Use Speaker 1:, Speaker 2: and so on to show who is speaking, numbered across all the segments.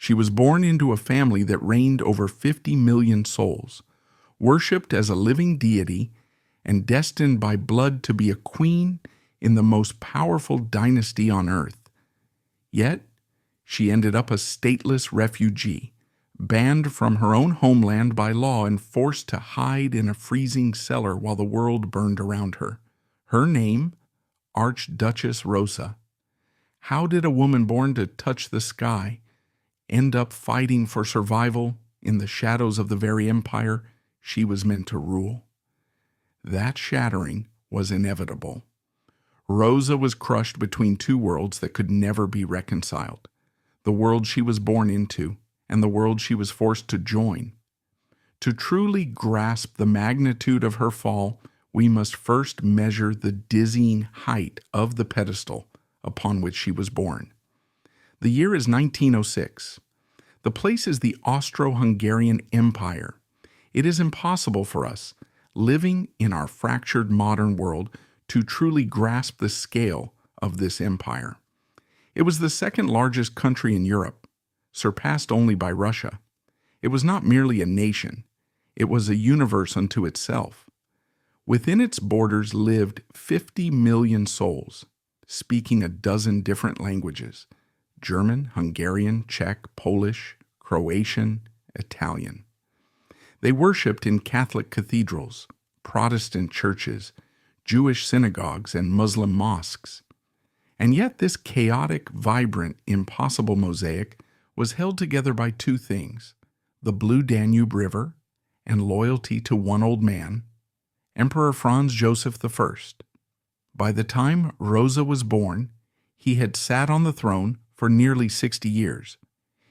Speaker 1: She was born into a family that reigned over 50 million souls, worshipped as a living deity, and destined by blood to be a queen in the most powerful dynasty on earth. Yet, she ended up a stateless refugee, banned from her own homeland by law and forced to hide in a freezing cellar while the world burned around her. Her name, Archduchess Rosa. How did a woman born to touch the sky end up fighting for survival in the shadows of the very empire she was meant to rule? That shattering was inevitable. Rosa was crushed between two worlds that could never be reconciled: the world she was born into and the world she was forced to join. To truly grasp the magnitude of her fall, we must first measure the dizzying height of the pedestal upon which she was born. The year is 1906. The place is the Austro-Hungarian Empire. It is impossible for us, living in our fractured modern world, to truly grasp the scale of this empire. It was the second largest country in Europe, surpassed only by Russia. It was not merely a nation, it was a universe unto itself. Within its borders lived 50 million souls, speaking a dozen different languages: German, Hungarian, Czech, Polish, Croatian, Italian. They worshipped in Catholic cathedrals, Protestant churches, Jewish synagogues, and Muslim mosques. And yet this chaotic, vibrant, impossible mosaic was held together by two things: the Blue Danube River and loyalty to one old man, Emperor Franz Joseph I. By the time Rosa was born, he had sat on the throne for nearly 60 years.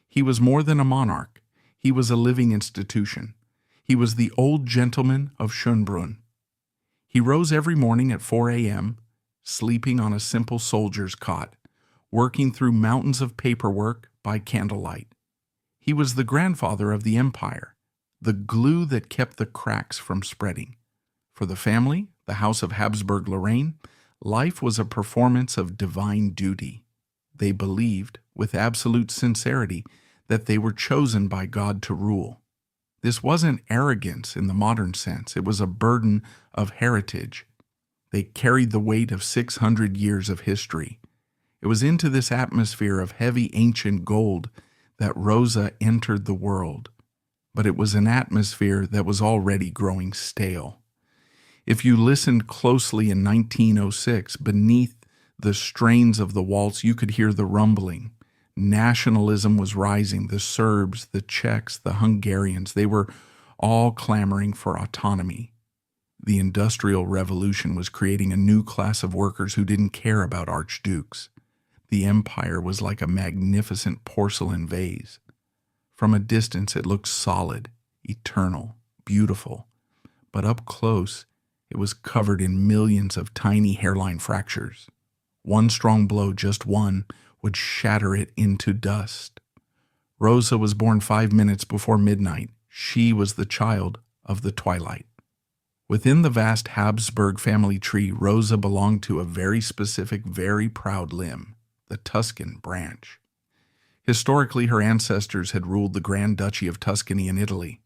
Speaker 1: He was more than a monarch. He was a living institution. He was the old gentleman of Schönbrunn. He rose every morning at 4 a.m., sleeping on a simple soldier's cot, working through mountains of paperwork by candlelight. He was the grandfather of the empire, the glue that kept the cracks from spreading. For the family, the House of Habsburg-Lorraine, life was a performance of divine duty. They believed, with absolute sincerity, that they were chosen by God to rule. This wasn't arrogance in the modern sense. It was a burden of heritage. They carried the weight of 600 years of history. It was into this atmosphere of heavy ancient gold that Rosa entered the world. But it was an atmosphere that was already growing stale. If you listened closely in 1906, beneath the strains of the waltz, you could hear the rumbling. Nationalism was rising. The Serbs, the Czechs, the Hungarians, they were all clamoring for autonomy. The Industrial Revolution was creating a new class of workers who didn't care about archdukes. The empire was like a magnificent porcelain vase. From a distance, it looked solid, eternal, beautiful. But up close, it was covered in millions of tiny hairline fractures. One strong blow, just one, would shatter it into dust. Rosa was born 5 minutes before midnight. She was the child of the twilight. Within the vast Habsburg family tree, Rosa belonged to a very specific, very proud limb, the Tuscan branch. Historically, her ancestors had ruled the Grand Duchy of Tuscany in Italy.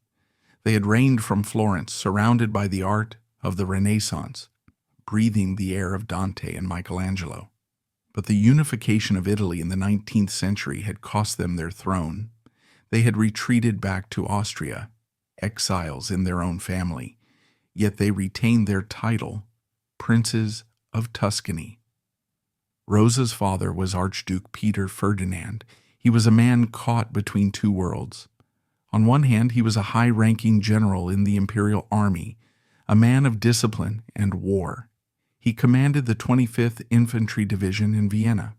Speaker 1: They had reigned from Florence, surrounded by the art of the Renaissance, breathing the air of Dante and Michelangelo. But the unification of Italy in the 19th century had cost them their throne. They had retreated back to Austria, exiles in their own family, yet they retained their title, Princes of Tuscany. Rosa's father was Archduke Peter Ferdinand. He was a man caught between two worlds. On one hand, he was a high-ranking general in the imperial army, a man of discipline and war. He commanded the 25th Infantry Division in Vienna.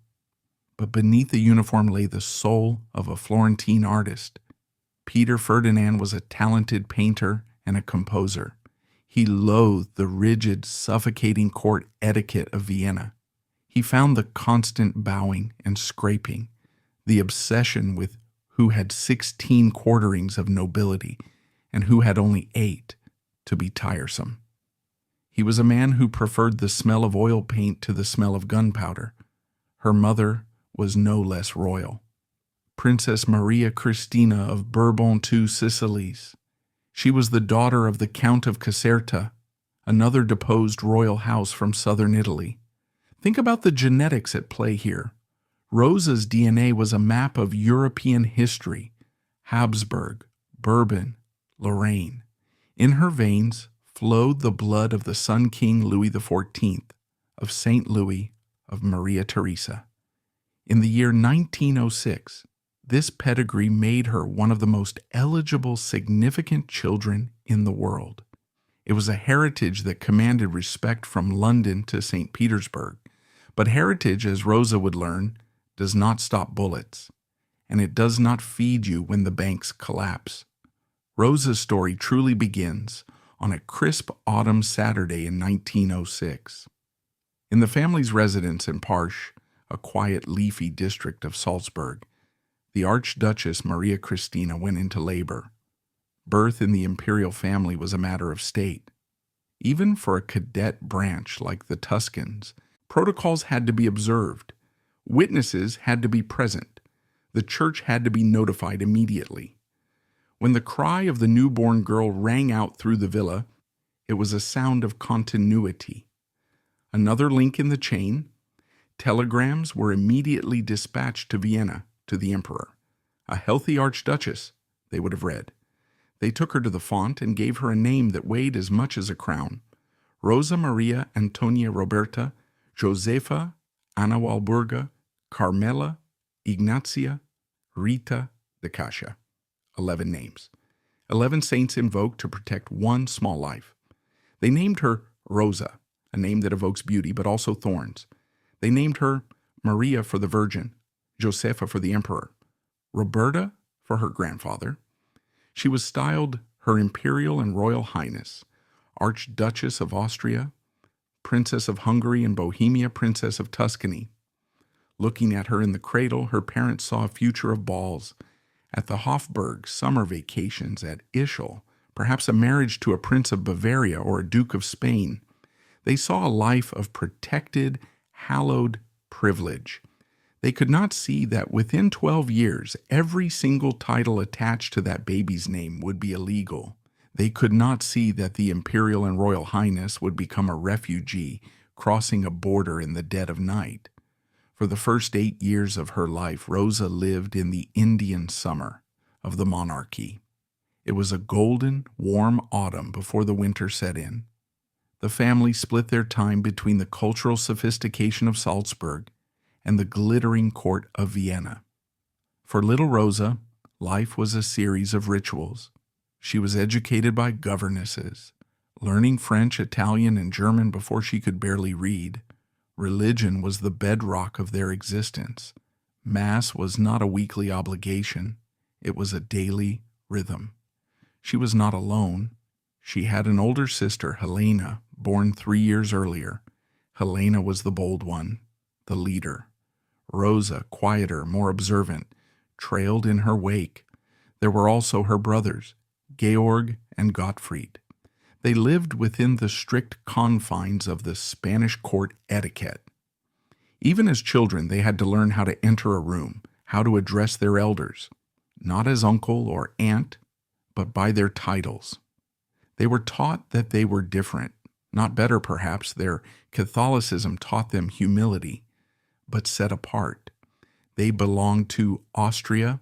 Speaker 1: But beneath the uniform lay the soul of a Florentine artist. Peter Ferdinand was a talented painter and a composer. He loathed the rigid, suffocating court etiquette of Vienna. He found the constant bowing and scraping, the obsession with who had 16 quarterings of nobility and who had only 8 to be tiresome. He was a man who preferred the smell of oil paint to the smell of gunpowder. Her mother was no less royal. Princess Maria Cristina of Bourbon-II Sicilies. She was the daughter of the Count of Caserta, another deposed royal house from southern Italy. Think about the genetics at play here. Rosa's DNA was a map of European history: Habsburg, Bourbon, Lorraine. In her veins flowed the blood of the Sun King Louis XIV, of Saint Louis, of Maria Theresa. In the year 1906, this pedigree made her one of the most eligible, significant children in the world. It was a heritage that commanded respect from London to St. Petersburg. But heritage, as Rosa would learn, does not stop bullets, and it does not feed you when the banks collapse. Rosa's story truly begins on a crisp autumn Saturday in 1906. In the family's residence in Parsch, a quiet, leafy district of Salzburg, the Archduchess Maria Cristina went into labor. Birth in the imperial family was a matter of state. Even for a cadet branch like the Tuscans, protocols had to be observed. Witnesses had to be present. The church had to be notified immediately. When the cry of the newborn girl rang out through the villa, it was a sound of continuity. Another link in the chain: telegrams were immediately dispatched to Vienna, to the emperor. A healthy archduchess, they would have read. They took her to the font and gave her a name that weighed as much as a crown: Rosa Maria Antonia Roberta Josefa Anna Walburga Carmela Ignatia Rita de Cascia. 11 names. 11 saints invoked to protect one small life. They named her Rosa, a name that evokes beauty but also thorns. They named her Maria for the Virgin, Josefa for the Emperor, Roberta for her grandfather. She was styled Her Imperial and Royal Highness, Archduchess of Austria, Princess of Hungary and Bohemia, Princess of Tuscany. Looking at her in the cradle, her parents saw a future of balls at the Hofburg, summer vacations at Ischl, perhaps a marriage to a Prince of Bavaria or a Duke of Spain. They saw a life of protected, hallowed privilege. They could not see that within 12 years, every single title attached to that baby's name would be illegal. They could not see that the Imperial and Royal Highness would become a refugee crossing a border in the dead of night. For the first 8 years of her life, Rosa lived in the Indian summer of the monarchy. It was a golden, warm autumn before the winter set in. The family split their time between the cultural sophistication of Salzburg and the glittering court of Vienna. For little Rosa, life was a series of rituals. She was educated by governesses, learning French, Italian, and German before she could barely read. Religion was the bedrock of their existence. Mass was not a weekly obligation. It was a daily rhythm. She was not alone. She had an older sister, Helena, born 3 years earlier. Helena was the bold one, the leader. Rosa, quieter, more observant, trailed in her wake. There were also her brothers, Georg and Gottfried. They lived within the strict confines of the Spanish court etiquette. Even as children, they had to learn how to enter a room, how to address their elders, not as uncle or aunt, but by their titles. They were taught that they were different, not better perhaps. Their Catholicism taught them humility, but set apart. They belonged to Austria,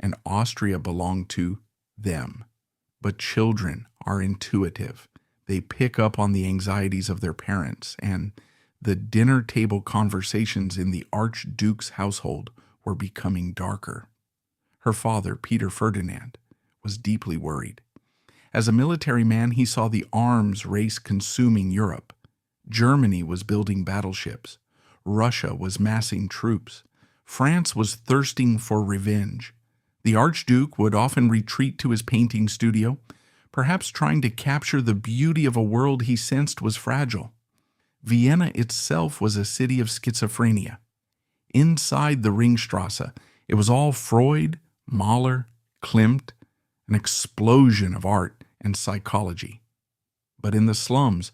Speaker 1: and Austria belonged to them. But children are intuitive. They pick up on the anxieties of their parents, and the dinner table conversations in the Archduke's household were becoming darker. Her father, Peter Ferdinand, was deeply worried. As a military man, he saw the arms race consuming Europe. Germany was building battleships. Russia was massing troops. France was thirsting for revenge. The Archduke would often retreat to his painting studio, perhaps trying to capture the beauty of a world he sensed was fragile. Vienna itself was a city of schizophrenia. Inside the Ringstrasse, it was all Freud, Mahler, Klimt, an explosion of art and psychology. But in the slums,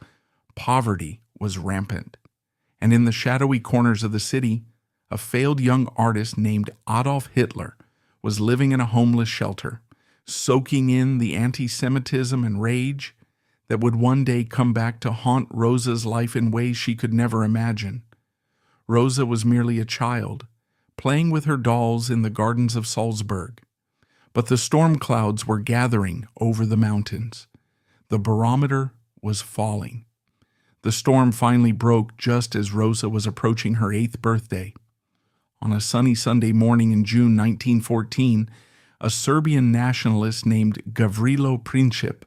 Speaker 1: poverty was rampant. And in the shadowy corners of the city, a failed young artist named Adolf Hitler was living in a homeless shelter, soaking in the anti-Semitism and rage that would one day come back to haunt Rosa's life in ways she could never imagine. Rosa was merely a child, playing with her dolls in the gardens of Salzburg. But the storm clouds were gathering over the mountains. The barometer was falling. The storm finally broke just as Rosa was approaching her 8th birthday. On a sunny Sunday morning in June 1914, a Serbian nationalist named Gavrilo Princip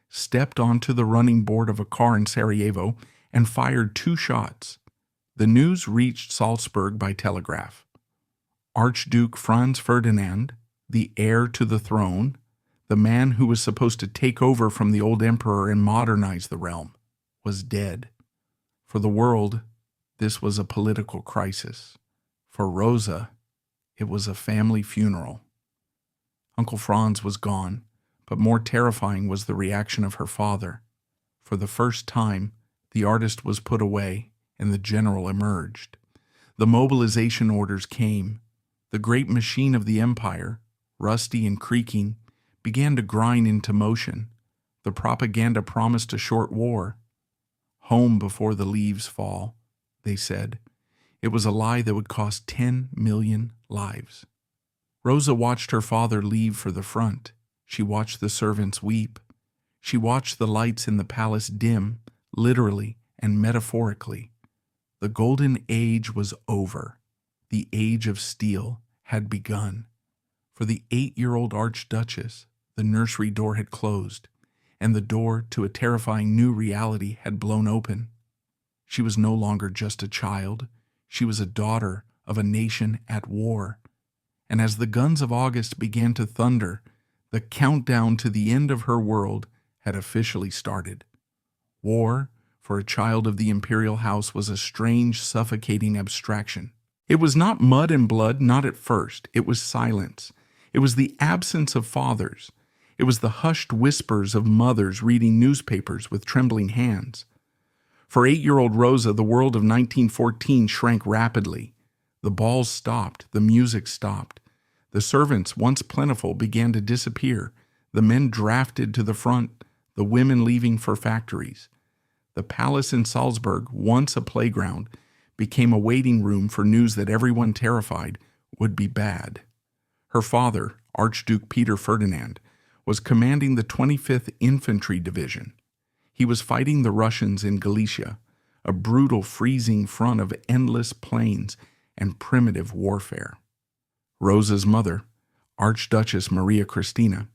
Speaker 1: stepped onto the running board of a car in Sarajevo and fired 2 shots. The news reached Salzburg by telegraph. Archduke Franz Ferdinand, the heir to the throne, the man who was supposed to take over from the old emperor and modernize the realm, was dead. For the world, this was a political crisis. For Rosa, it was a family funeral. Uncle Franz was gone, but more terrifying was the reaction of her father. For the first time, the artist was put away, and the general emerged. The mobilization orders came. The great machine of the empire, rusty and creaking, began to grind into motion. The propaganda promised a short war. Home before the leaves fall, they said. It was a lie that would cost 10 million lives. Rosa watched her father leave for the front. She watched the servants weep. She watched the lights in the palace dim, literally and metaphorically. The golden age was over. The age of steel had begun. For the 8-year-old Archduchess, the nursery door had closed, and the door to a terrifying new reality had blown open. She was no longer just a child. She was a daughter of a nation at war. And as the guns of August began to thunder, the countdown to the end of her world had officially started. War, for a child of the imperial house, was a strange, suffocating abstraction. It was not mud and blood, not at first. It was silence. It was the absence of fathers. It was the hushed whispers of mothers reading newspapers with trembling hands. For 8-year-old Rosa, the world of 1914 shrank rapidly. The balls stopped. The music stopped. The servants, once plentiful, began to disappear. The men drafted to the front, the women leaving for factories. The palace in Salzburg, once a playground, became a waiting room for news that everyone terrified would be bad. Her father, Archduke Peter Ferdinand, was commanding the 25th Infantry Division. He was fighting the Russians in Galicia, a brutal, freezing front of endless plains and primitive warfare. Rosa's mother, Archduchess Maria Christina,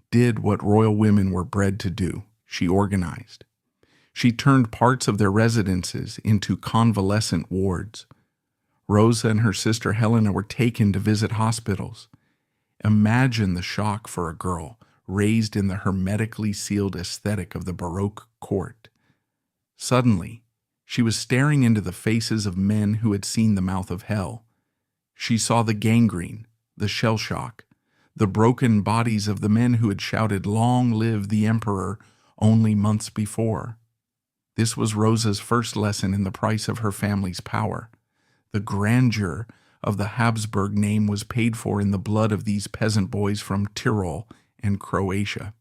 Speaker 1: did what royal women were bred to do. She organized. She turned parts of their residences into convalescent wards. Rosa and her sister Helena were taken to visit hospitals. Imagine the shock for a girl raised in the hermetically sealed aesthetic of the Baroque court. Suddenly, she was staring into the faces of men who had seen the mouth of hell. She saw the gangrene, the shell shock, the broken bodies of the men who had shouted, "Long live the Emperor," only months before. This was Rosa's first lesson in the price of her family's power. The grandeur of the Habsburg name was paid for in the blood of these peasant boys from Tyrol and Croatia.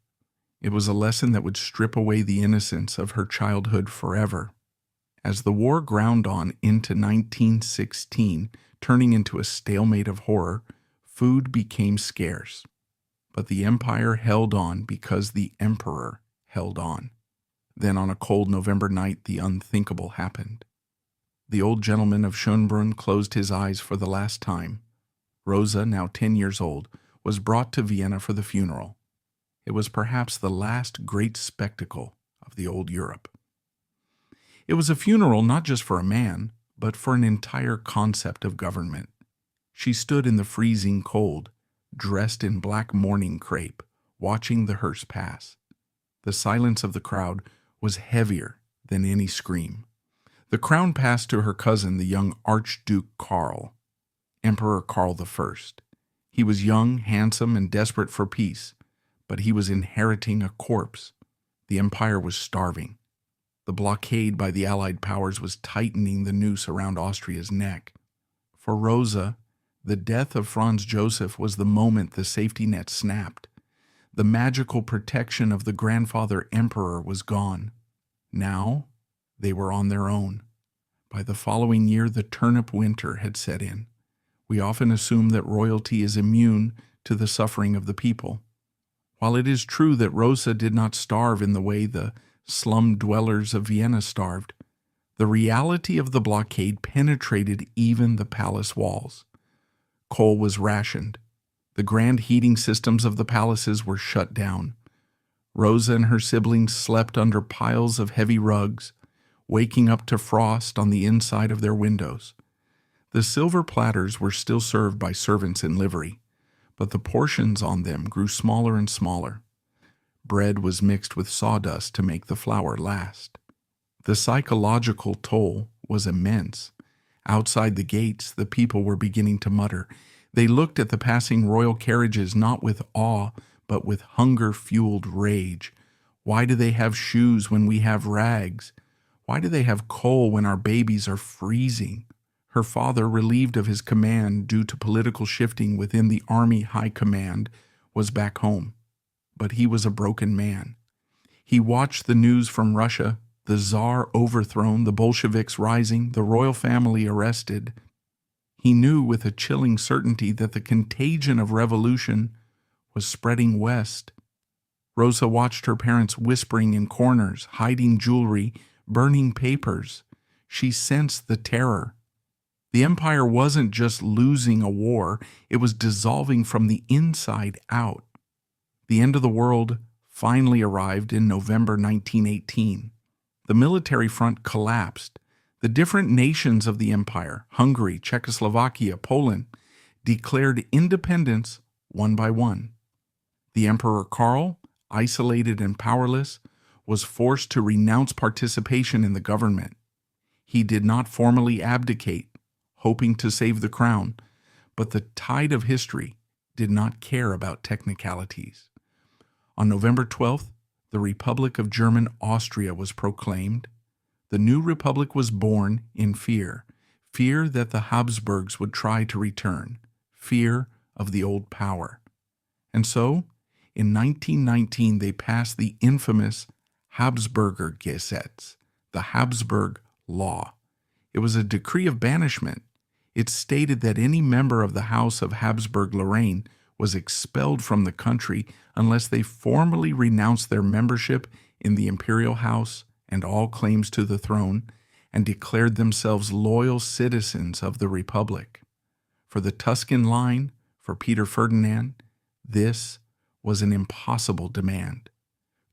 Speaker 1: It was a lesson that would strip away the innocence of her childhood forever. As the war ground on into 1916, turning into a stalemate of horror, food became scarce. But the empire held on because the emperor held on. Then on a cold November night, the unthinkable happened. The old gentleman of Schönbrunn closed his eyes for the last time. Rosa, now 10 years old, was brought to Vienna for the funeral. It was perhaps the last great spectacle of the old Europe. It was a funeral not just for a man, but for an entire concept of government. She stood in the freezing cold, dressed in black mourning crepe, watching the hearse pass. The silence of the crowd was heavier than any scream. The crown passed to her cousin, the young Archduke Karl, Emperor Karl I. He was young, handsome, and desperate for peace, but he was inheriting a corpse. The empire was starving. The blockade by the Allied powers was tightening the noose around Austria's neck. For Rosa, The death of Franz Joseph was the moment the safety net snapped. The magical protection of the grandfather emperor was gone. Now, they were on their own. By the following year, the turnip winter had set in. We often assume that royalty is immune to the suffering of the people. While it is true that Rosa did not starve in the way the slum dwellers of Vienna starved, the reality of the blockade penetrated even the palace walls. Coal was rationed. The grand heating systems of the palaces were shut down. Rosa and her siblings slept under piles of heavy rugs, waking up to frost on the inside of their windows. The silver platters were still served by servants in livery, but the portions on them grew smaller and smaller. Bread was mixed with sawdust to make the flour last. The psychological toll was immense. Outside the gates, the people were beginning to mutter. They looked at the passing royal carriages not with awe, but with hunger-fueled rage. Why do they have shoes when we have rags? Why do they have coal when our babies are freezing? Her father, relieved of his command due to political shifting within the army high command, was back home. But he was a broken man. He watched the news from Russia, the Tsar overthrown, the Bolsheviks rising, the royal family arrested. He knew with a chilling certainty that the contagion of revolution was spreading west. Rosa watched her parents whispering in corners, hiding jewelry, burning papers. She sensed the terror. The empire wasn't just losing a war, it was dissolving from the inside out. The end of the world finally arrived in November 1918. The military front collapsed. The different nations of the empire, Hungary, Czechoslovakia, Poland, declared independence one by one. The Emperor Karl, isolated and powerless, was forced to renounce participation in the government. He did not formally abdicate, hoping to save the crown, but the tide of history did not care about technicalities. On November 12th, the Republic of German Austria was proclaimed. The new republic was born in fear that the Habsburgs would try to return, fear of the old power. And so, in 1919, they passed the infamous Habsburger Gesetz, the Habsburg Law. It was a decree of banishment. It stated that any member of the House of Habsburg-Lorraine was expelled from the country unless they formally renounced their membership in the imperial house and all claims to the throne, and declared themselves loyal citizens of the Republic. For the Tuscan line, for Peter Ferdinand, this was an impossible demand.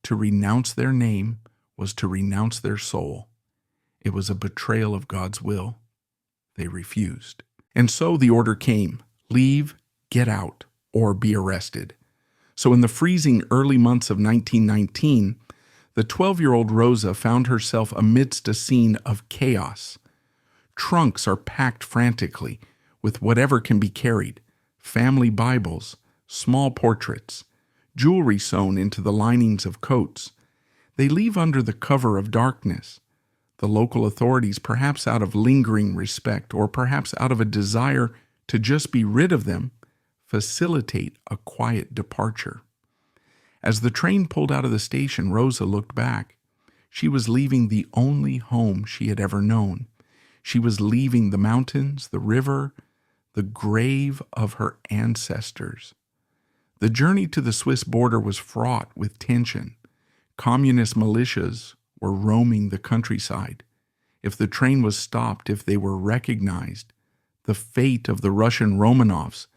Speaker 1: To renounce their name was to renounce their soul. It was a betrayal of God's will. They refused. And so the order came: leave, get out, or be arrested. So in the freezing early months of 1919, the 12-year-old Rosa found herself amidst a scene of chaos. Trunks are packed frantically with whatever can be carried: family Bibles, small portraits, jewelry sewn into the linings of coats. They leave under the cover of darkness. The local authorities, perhaps out of lingering respect or perhaps out of a desire to just be rid of them, facilitate a quiet departure. As the train pulled out of the station, Rosa looked back. She was leaving the only home she had ever known. She was leaving the mountains, the river, the grave of her ancestors. The journey to the Swiss border was fraught with tension. Communist militias were roaming the countryside. If the train was stopped, if they were recognized, the fate of the Russian Romanovs,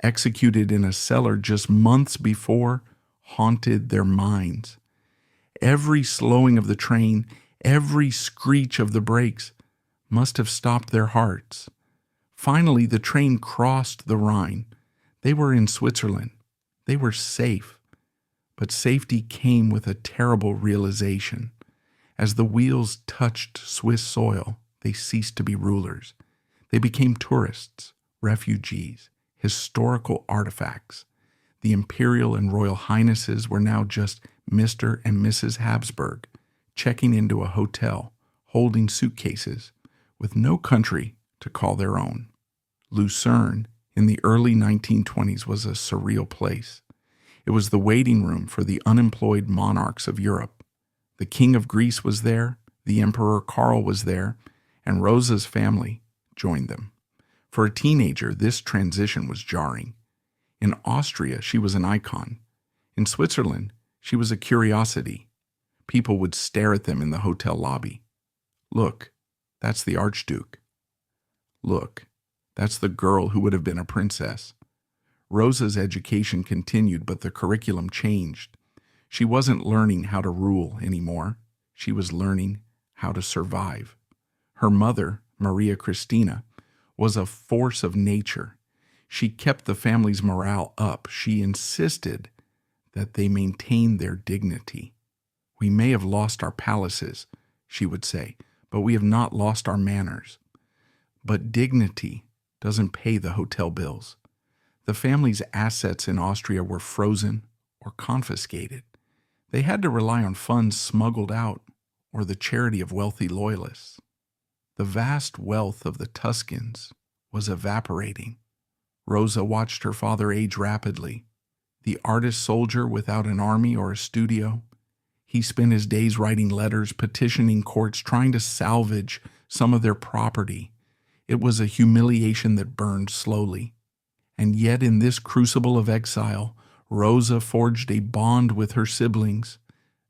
Speaker 1: executed in a cellar just months before, haunted their minds. Every slowing of the train, every screech of the brakes must have stopped their hearts. Finally, the train crossed the Rhine. They were in Switzerland. They were safe. But safety came with a terrible realization. As the wheels touched Swiss soil, they ceased to be rulers. They became tourists, refugees, historical artifacts. The imperial and royal highnesses were now just Mr. and Mrs. Habsburg, checking into a hotel, holding suitcases, with no country to call their own. Lucerne, in the early 1920s was a surreal place. It was the waiting room for the unemployed monarchs of Europe. The King of Greece was there, the Emperor Karl was there, and Rosa's family joined them. For a teenager, this transition was jarring. In Austria, she was an icon. In Switzerland, she was a curiosity. People would stare at them in the hotel lobby. Look, that's the Archduke. Look, that's the girl who would have been a princess. Rosa's education continued, but the curriculum changed. She wasn't learning how to rule anymore. She was learning how to survive. Her mother, Maria Christina, was a force of nature. She kept the family's morale up. She insisted that they maintain their dignity. We may have lost our palaces, she would say, but we have not lost our manners. But dignity doesn't pay the hotel bills. The family's assets in Austria were frozen or confiscated. They had to rely on funds smuggled out or the charity of wealthy loyalists. The vast wealth of the Tuscans was evaporating. Rosa watched her father age rapidly. The artist soldier without an army or a studio, he spent his days writing letters, petitioning courts, trying to salvage some of their property. It was a humiliation that burned slowly. And yet in this crucible of exile, Rosa forged a bond with her siblings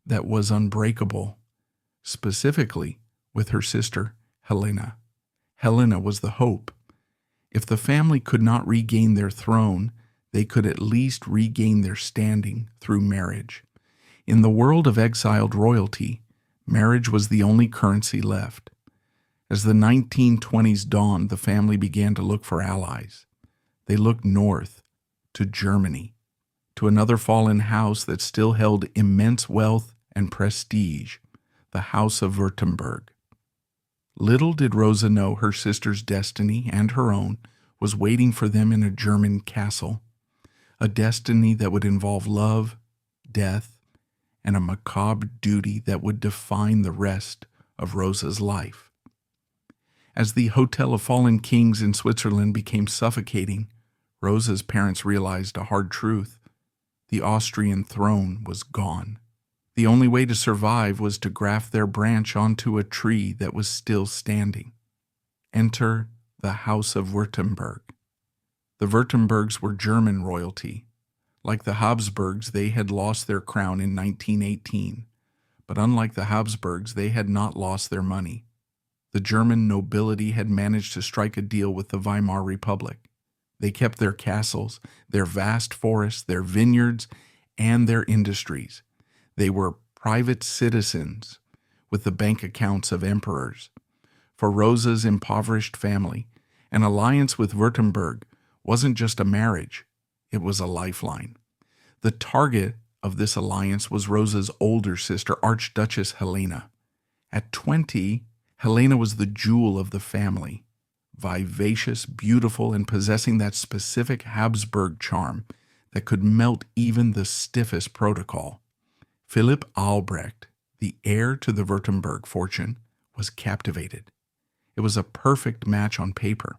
Speaker 1: that was unbreakable, specifically with her sister, Helena. Helena was the hope. If the family could not regain their throne, they could at least regain their standing through marriage. In the world of exiled royalty, marriage was the only currency left. As the 1920s dawned, the family began to look for allies. They looked north, to Germany, to another fallen house that still held immense wealth and prestige, the House of Württemberg. Little did Rosa know her sister's destiny and her own was waiting for them in a German castle, a destiny that would involve love, death, and a macabre duty that would define the rest of Rosa's life. As the Hotel of Fallen Kings in Switzerland became suffocating, Rosa's parents realized a hard truth. The Austrian throne was gone. The only way to survive was to graft their branch onto a tree that was still standing. Enter the House of Württemberg. The Württembergs were German royalty. Like the Habsburgs, they had lost their crown in 1918. But unlike the Habsburgs, they had not lost their money. The German nobility had managed to strike a deal with the Weimar Republic. They kept their castles, their vast forests, their vineyards, and their industries. They were private citizens with the bank accounts of emperors. For Rosa's impoverished family, an alliance with Württemberg wasn't just a marriage, it was a lifeline. The target of this alliance was Rosa's older sister, Archduchess Helena. At 20, Helena was the jewel of the family, vivacious, beautiful, and possessing that specific Habsburg charm that could melt even the stiffest protocol. Philipp Albrecht, the heir to the Württemberg fortune, was captivated. It was a perfect match on paper,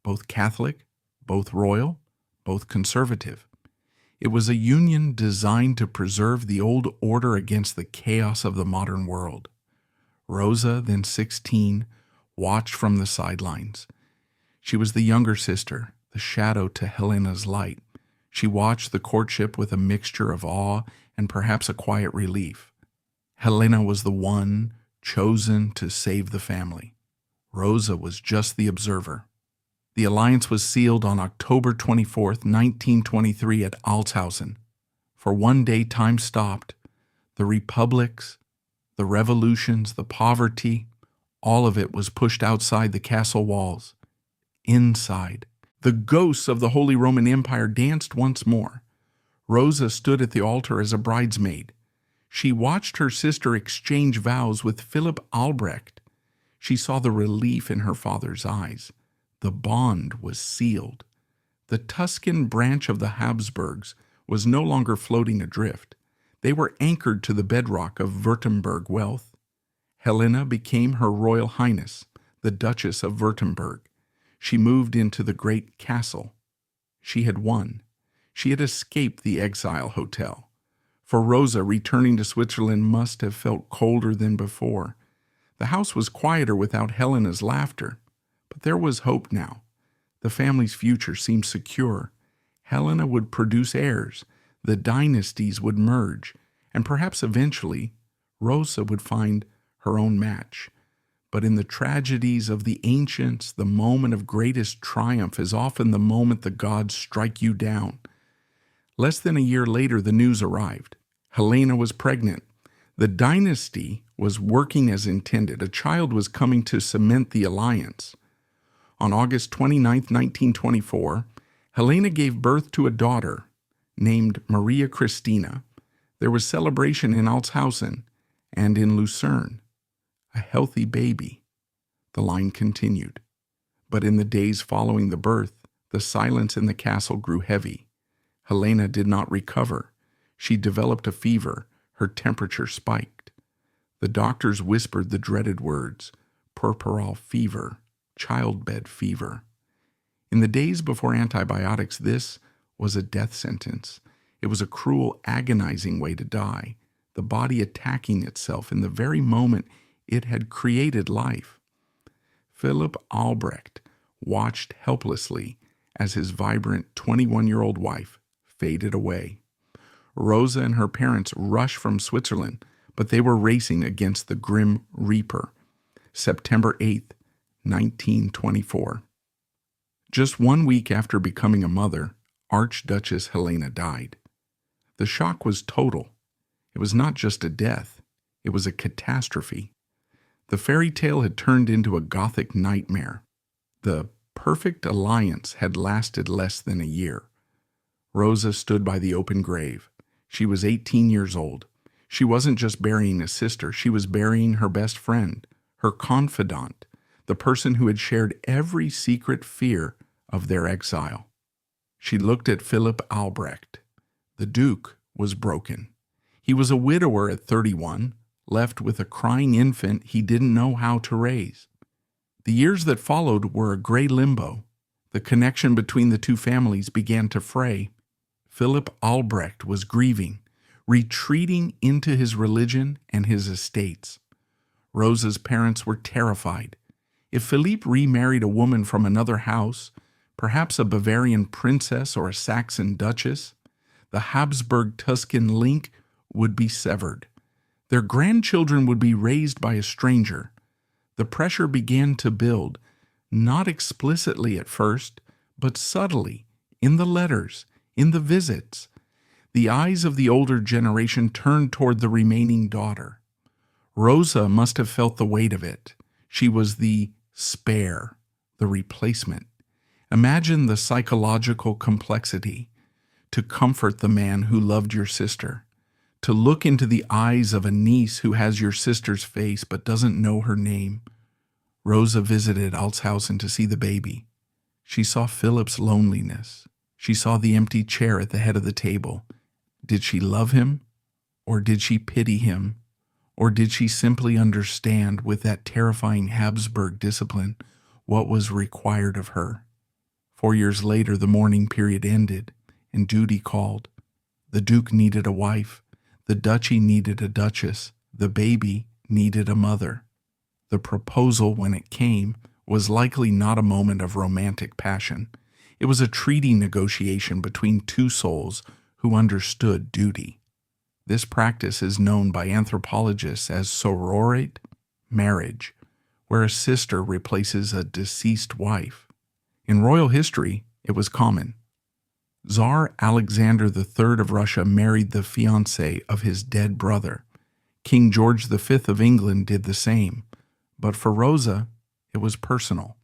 Speaker 1: both Catholic, both royal, both conservative. It was a union designed to preserve the old order against the chaos of the modern world. Rosa, then 16, watched from the sidelines. She was the younger sister, the shadow to Helena's light. She watched the courtship with a mixture of awe and perhaps a quiet relief. Helena was the one chosen to save the family. Rosa was just the observer. The alliance was sealed on October 24, 1923 at Altshausen. For one day time stopped. The republics, the revolutions, the poverty, all of it was pushed outside the castle walls. Inside, the ghosts of the Holy Roman Empire danced once more. Rosa stood at the altar as a bridesmaid. She watched her sister exchange vows with Philipp Albrecht. She saw the relief in her father's eyes. The bond was sealed. The Tuscan branch of the Habsburgs was no longer floating adrift. They were anchored to the bedrock of Württemberg wealth. Helena became Her Royal Highness, the Duchess of Württemberg. She moved into the great castle. She had won. She had escaped the exile hotel. For Rosa, returning to Switzerland must have felt colder than before. The house was quieter without Helena's laughter. But there was hope now. The family's future seemed secure. Helena would produce heirs. The dynasties would merge. And perhaps eventually, Rosa would find her own match. But in the tragedies of the ancients, the moment of greatest triumph is often the moment the gods strike you down. Less than a year later, the news arrived. Helena was pregnant. The dynasty was working as intended. A child was coming to cement the alliance. On August 29, 1924, Helena gave birth to a daughter named Maria Christina. There was celebration in Altshausen and in Lucerne. A healthy baby. The line continued. But in the days following the birth, the silence in the castle grew heavy. Helena did not recover. She developed a fever. Her temperature spiked. The doctors whispered the dreaded words, puerperal fever, childbed fever. In the days before antibiotics, this was a death sentence. It was a cruel, agonizing way to die, the body attacking itself in the very moment it had created life. Philip Albrecht watched helplessly as his vibrant 21-year-old wife faded away. Rosa and her parents rushed from Switzerland, but they were racing against the grim Reaper. September 8th, 1924. Just 1 week after becoming a mother, Archduchess Helena died. The shock was total. It was not just a death, it was a catastrophe. The fairy tale had turned into a Gothic nightmare. The perfect alliance had lasted less than a year. Rosa stood by the open grave. She was 18 years old. She wasn't just burying a sister, she was burying her best friend, her confidant, the person who had shared every secret fear of their exile. She looked at Philip Albrecht. The Duke was broken. He was a widower at 31, left with a crying infant he didn't know how to raise. The years that followed were a gray limbo. The connection between the two families began to fray. Philip Albrecht was grieving, retreating into his religion and his estates. Rosa's parents were terrified. If Philippe remarried a woman from another house, perhaps a Bavarian princess or a Saxon duchess, the Habsburg Tuscan link would be severed. Their grandchildren would be raised by a stranger. The pressure began to build, not explicitly at first, but subtly, in the letters, in the visits. The eyes of the older generation turned toward the remaining daughter. Rosa must have felt the weight of it. She was the spare, the replacement. Imagine the psychological complexity. To comfort the man who loved your sister. To look into the eyes of a niece who has your sister's face but doesn't know her name. Rosa visited Altshausen to see the baby. She saw Philip's loneliness. She saw the empty chair at the head of the table. Did she love him? Or did she pity him? Or did she simply understand, with that terrifying Habsburg discipline, what was required of her? 4 years later, the mourning period ended, and duty called. The Duke needed a wife. The duchy needed a duchess. The baby needed a mother. The proposal, when it came, was likely not a moment of romantic passion. It was a treaty negotiation between two souls who understood duty. This practice is known by anthropologists as sororate marriage, where a sister replaces a deceased wife. In royal history, it was common. Tsar Alexander III of Russia married the fiancée of his dead brother. King George V of England did the same. But for Rosa, it was personal.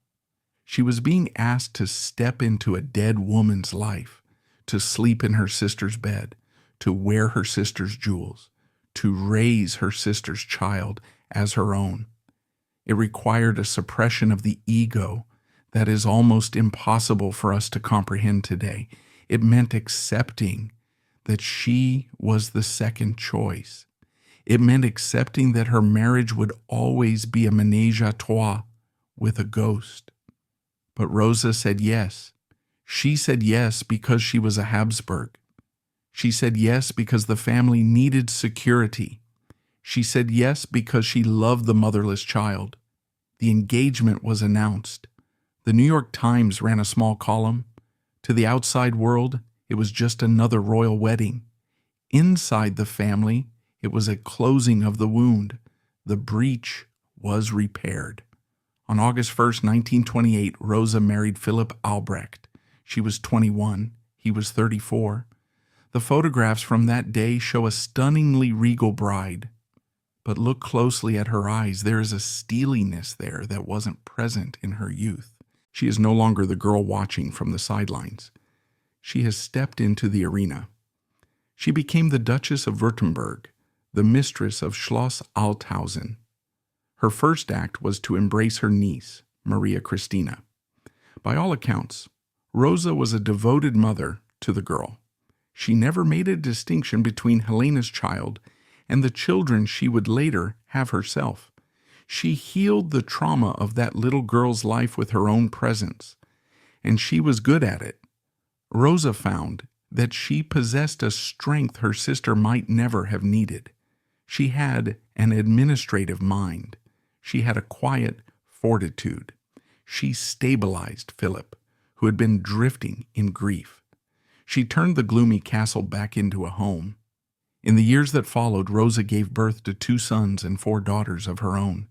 Speaker 1: She was being asked to step into a dead woman's life, to sleep in her sister's bed, to wear her sister's jewels, to raise her sister's child as her own. It required a suppression of the ego that is almost impossible for us to comprehend today. It meant accepting that she was the second choice. It meant accepting that her marriage would always be a ménage à trois with a ghost. But Rosa said yes. She said yes because she was a Habsburg. She said yes because the family needed security. She said yes because she loved the motherless child. The engagement was announced. The New York Times ran a small column. To the outside world, it was just another royal wedding. Inside the family, it was a closing of the wound. The breach was repaired. On August 1st, 1928, Rosa married Philip Albrecht. She was 21. He was 34. The photographs from that day show a stunningly regal bride. But look closely at her eyes. There is a steeliness there that wasn't present in her youth. She is no longer the girl watching from the sidelines. She has stepped into the arena. She became the Duchess of Württemberg, the mistress of Schloss Althausen. Her first act was to embrace her niece, Maria Christina. By all accounts, Rosa was a devoted mother to the girl. She never made a distinction between Helena's child and the children she would later have herself. She healed the trauma of that little girl's life with her own presence, and she was good at it. Rosa found that she possessed a strength her sister might never have needed. She had an administrative mind. She had a quiet fortitude. She stabilized Philip, who had been drifting in grief. She turned the gloomy castle back into a home. In the years that followed, Rosa gave birth to 2 sons and 4 daughters of her own.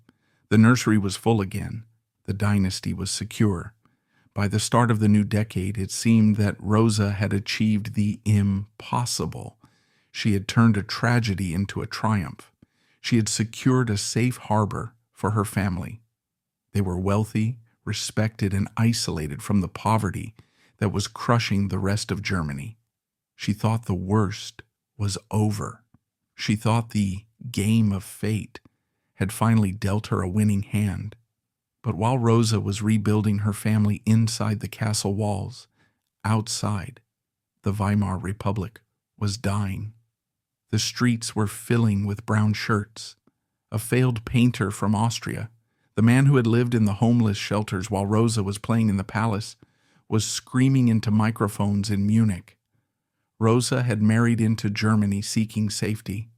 Speaker 1: The nursery was full again. The dynasty was secure. By the start of the new decade, it seemed that Rosa had achieved the impossible. She had turned a tragedy into a triumph. She had secured a safe harbor for her family. They were wealthy, respected, and isolated from the poverty that was crushing the rest of Germany. She thought the worst was over. She thought the game of fate had finally dealt her a winning hand. But while Rosa was rebuilding her family inside the castle walls, outside, the Weimar Republic was dying. The streets were filling with brown shirts. A failed painter from Austria, the man who had lived in the homeless shelters while Rosa was playing in the palace, was screaming into microphones in Munich. Rosa had married into Germany seeking safety.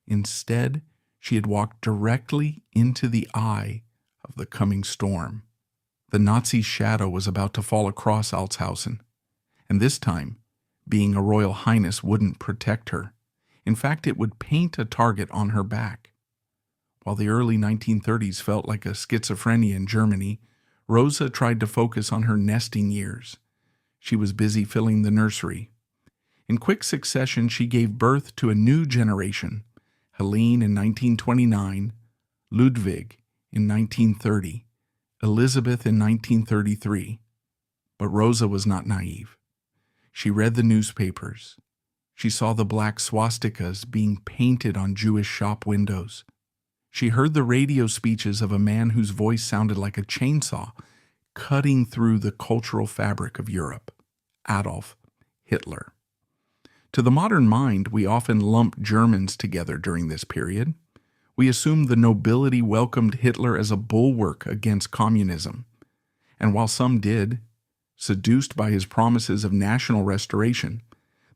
Speaker 1: Instead, she had walked directly into the eye of the coming storm. The Nazi shadow was about to fall across Althausen, and this time, being a royal highness wouldn't protect her. In fact, it would paint a target on her back. While the early 1930s felt like a schizophrenia in Germany, Rosa tried to focus on her nesting years. She was busy filling the nursery. In quick succession, she gave birth to a new generation, Helene in 1929, Ludwig in 1930, Elizabeth in 1933. But Rosa was not naive. She read the newspapers. She saw the black swastikas being painted on Jewish shop windows. She heard the radio speeches of a man whose voice sounded like a chainsaw cutting through the cultural fabric of Europe, Adolf Hitler. To the modern mind, we often lump Germans together during this period. We assume the nobility welcomed Hitler as a bulwark against communism. And while some did, seduced by his promises of national restoration,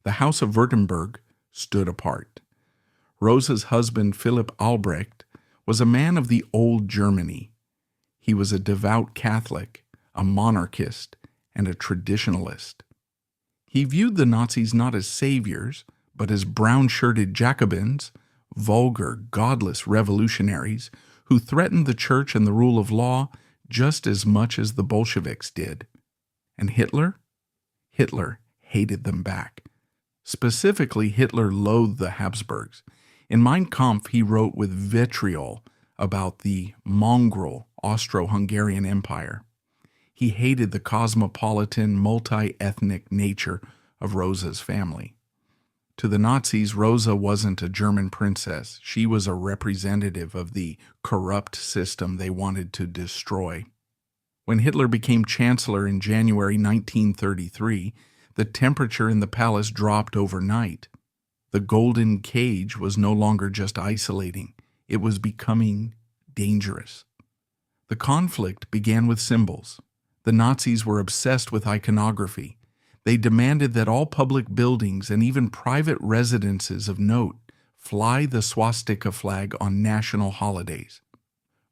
Speaker 1: the House of Württemberg stood apart. Rosa's husband, Philip Albrecht, was a man of the old Germany. He was a devout Catholic, a monarchist, and a traditionalist. He viewed the Nazis not as saviors, but as brown-shirted Jacobins, vulgar, godless revolutionaries who threatened the church and the rule of law just as much as the Bolsheviks did. And Hitler? Hitler hated them back. Specifically, Hitler loathed the Habsburgs. In Mein Kampf, he wrote with vitriol about the mongrel Austro-Hungarian Empire. He hated the cosmopolitan, multi-ethnic nature of Rosa's family. To the Nazis, Rosa wasn't a German princess. She was a representative of the corrupt system they wanted to destroy. When Hitler became chancellor in January 1933, the temperature in the palace dropped overnight. The golden cage was no longer just isolating. It was becoming dangerous. The conflict began with symbols. The Nazis were obsessed with iconography. They demanded that all public buildings and even private residences of note fly the swastika flag on national holidays.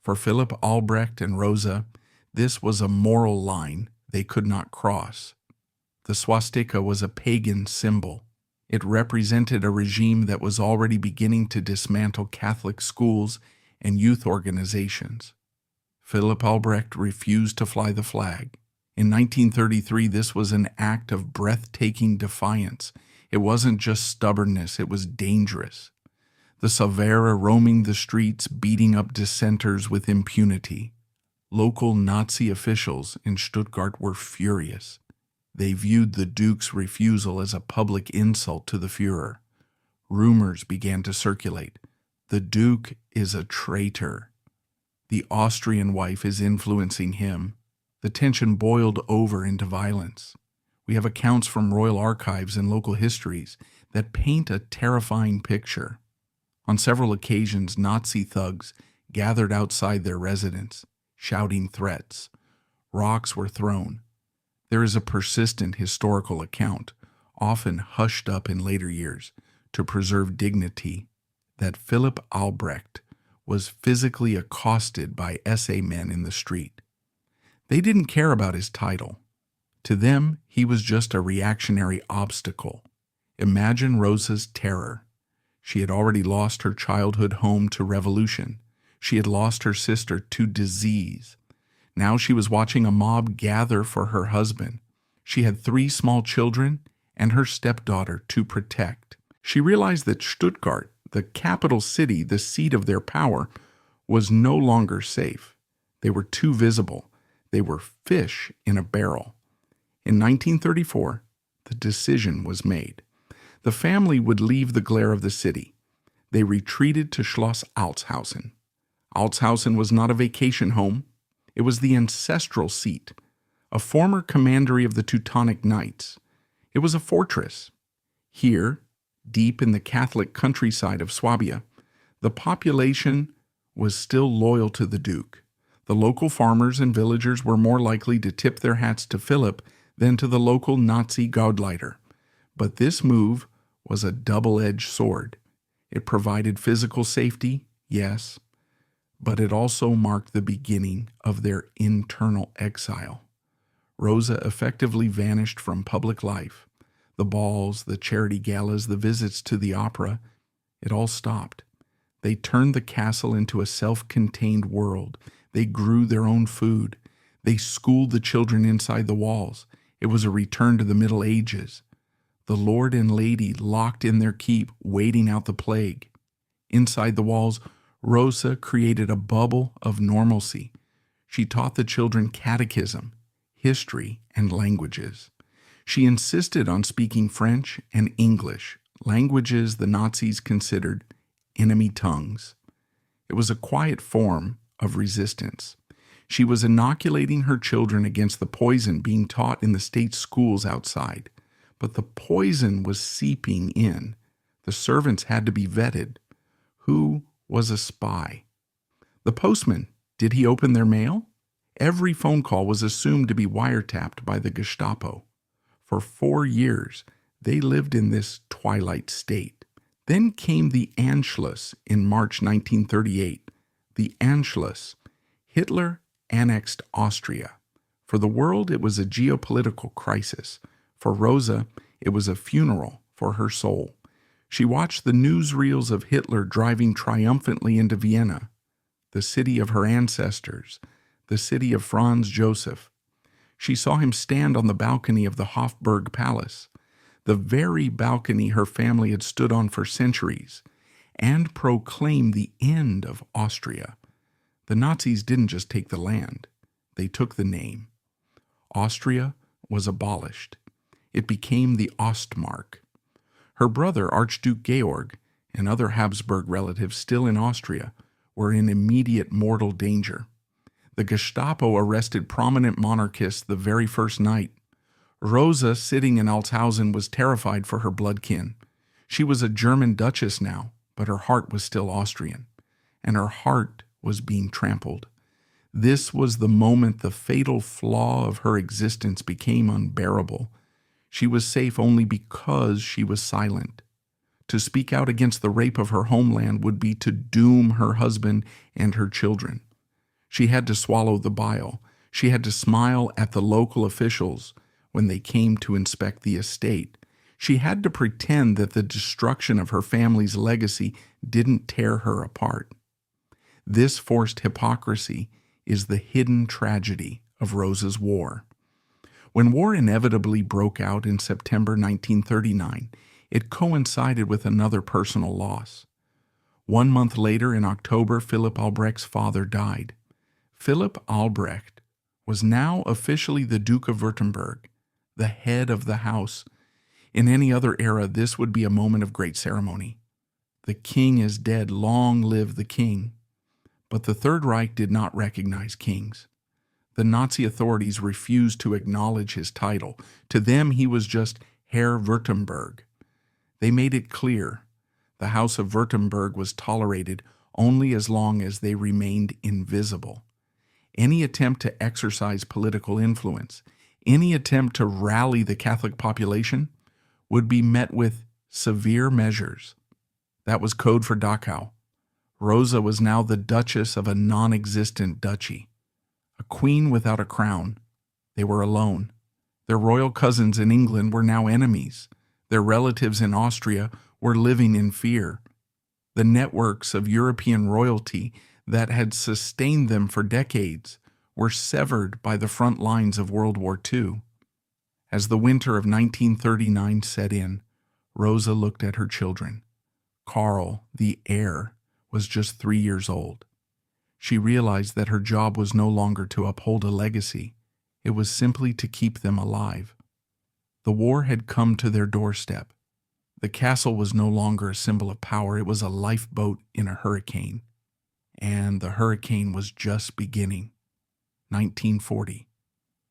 Speaker 1: For Philipp Albrecht and Rosa, this was a moral line they could not cross. The swastika was a pagan symbol. It represented a regime that was already beginning to dismantle Catholic schools and youth organizations. Philipp Albrecht refused to fly the flag. In 1933, this was an act of breathtaking defiance. It wasn't just stubbornness, it was dangerous. The Salvera roaming the streets, beating up dissenters with impunity. Local Nazi officials in Stuttgart were furious. They viewed the Duke's refusal as a public insult to the Führer. Rumors began to circulate. The Duke is a traitor. The Austrian wife is influencing him. The tension boiled over into violence. We have accounts from royal archives and local histories that paint a terrifying picture. On several occasions, Nazi thugs gathered outside their residence, shouting threats. Rocks were thrown. There is a persistent historical account, often hushed up in later years, to preserve dignity, that Philipp Albrecht was physically accosted by SA men in the street. They didn't care about his title. To them, he was just a reactionary obstacle. Imagine Rosa's terror. She had already lost her childhood home to revolution. She had lost her sister to disease. Now she was watching a mob gather for her husband. She had 3 small children and her stepdaughter to protect. She realized that Stuttgart, the capital city, the seat of their power, was no longer safe. They were too visible. They were fish in a barrel. In 1934, the decision was made. The family would leave the glare of the city. They retreated to Schloss Altshausen. Altshausen was not a vacation home. It was the ancestral seat, a former commandery of the Teutonic Knights. It was a fortress. Here, deep in the Catholic countryside of Swabia, the population was still loyal to the Duke. The local farmers and villagers were more likely to tip their hats to Philip than to the local Nazi Gauleiter. But this move was a double-edged sword. It provided physical safety, yes, but it also marked the beginning of their internal exile. Rosa effectively vanished from public life. The balls, the charity galas, the visits to the opera, it all stopped. They turned the castle into a self-contained world. They grew their own food. They schooled the children inside the walls. It was a return to the Middle Ages. The lord and lady locked in their keep, waiting out the plague. Inside the walls, Rosa created a bubble of normalcy. She taught the children catechism, history, and languages. She insisted on speaking French and English, languages the Nazis considered enemy tongues. It was a quiet form of resistance. She was inoculating her children against the poison being taught in the state schools outside. But the poison was seeping in. The servants had to be vetted. Who was a spy? The postman, did he open their mail? Every phone call was assumed to be wiretapped by the Gestapo. For 4 years, they lived in this twilight state. Then came the Anschluss in March 1938. The Anschluss. Hitler annexed Austria. For the world, it was a geopolitical crisis. For Rosa, it was a funeral for her soul. She watched the newsreels of Hitler driving triumphantly into Vienna, the city of her ancestors, the city of Franz Joseph. She saw him stand on the balcony of the Habsburg Palace, the very balcony her family had stood on for centuries, and proclaim the end of Austria. The Nazis didn't just take the land, they took the name. Austria was abolished. It became the Ostmark. Her brother, Archduke Georg, and other Habsburg relatives still in Austria were in immediate mortal danger. The Gestapo arrested prominent monarchists the very first night. Rosa, sitting in Altshausen, was terrified for her bloodkin. She was a German duchess now, but her heart was still Austrian, and her heart was being trampled. This was the moment the fatal flaw of her existence became unbearable. She was safe only because she was silent. To speak out against the rape of her homeland would be to doom her husband and her children. She had to swallow the bile. She had to smile at the local officials when they came to inspect the estate. She had to pretend that the destruction of her family's legacy didn't tear her apart. This forced hypocrisy is the hidden tragedy of Rosa's war. When war inevitably broke out in September 1939, it coincided with another personal loss. 1 month later, in October, Philip Albrecht's father died. Philip Albrecht was now officially the Duke of Württemberg, the head of the house. In any other era, this would be a moment of great ceremony. The king is dead, long live the king. But the Third Reich did not recognize kings. The Nazi authorities refused to acknowledge his title. To them, he was just Herr Württemberg. They made it clear the House of Württemberg was tolerated only as long as they remained invisible. Any attempt to exercise political influence, any attempt to rally the Catholic population, would be met with severe measures. That was code for Dachau. Rosa was now the duchess of a non-existent duchy, a queen without a crown. They were alone. Their royal cousins in England were now enemies. Their relatives in Austria were living in fear. The networks of European royalty that had sustained them for decades were severed by the front lines of World War II. As the winter of 1939 set in, Rosa looked at her children. Karl, the heir, was just 3 years old. She realized that her job was no longer to uphold a legacy. It was simply to keep them alive. The war had come to their doorstep. The castle was no longer a symbol of power. It was a lifeboat in a hurricane. And the hurricane was just beginning. 1940.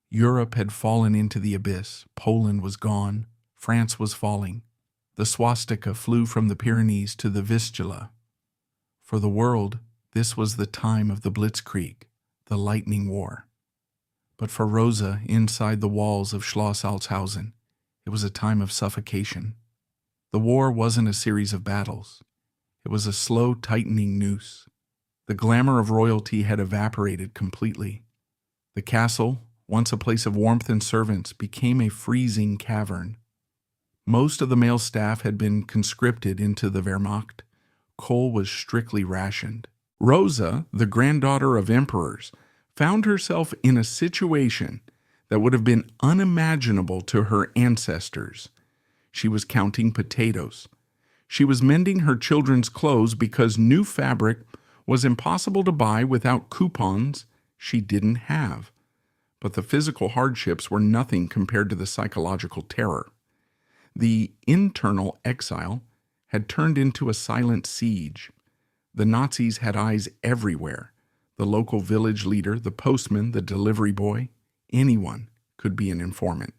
Speaker 1: Europe had fallen into the abyss. Poland was gone. France was falling. The swastika flew from the Pyrenees to the Vistula. For the world, this was the time of the Blitzkrieg, the lightning war. But for Rosa, inside the walls of Schloss Altshausen, it was a time of suffocation. The war wasn't a series of battles. It was a slow tightening noose. The glamour of royalty had evaporated completely. The castle, once a place of warmth and servants, became a freezing cavern. Most of the male staff had been conscripted into the Wehrmacht. Coal was strictly rationed. Rosa, the granddaughter of emperors, found herself in a situation that would have been unimaginable to her ancestors. She was counting potatoes. She was mending her children's clothes because new fabric was impossible to buy without coupons she didn't have. But the physical hardships were nothing compared to the psychological terror. The internal exile had turned into a silent siege. The Nazis had eyes everywhere. The local village leader, the postman, the delivery boy, anyone could be an informant.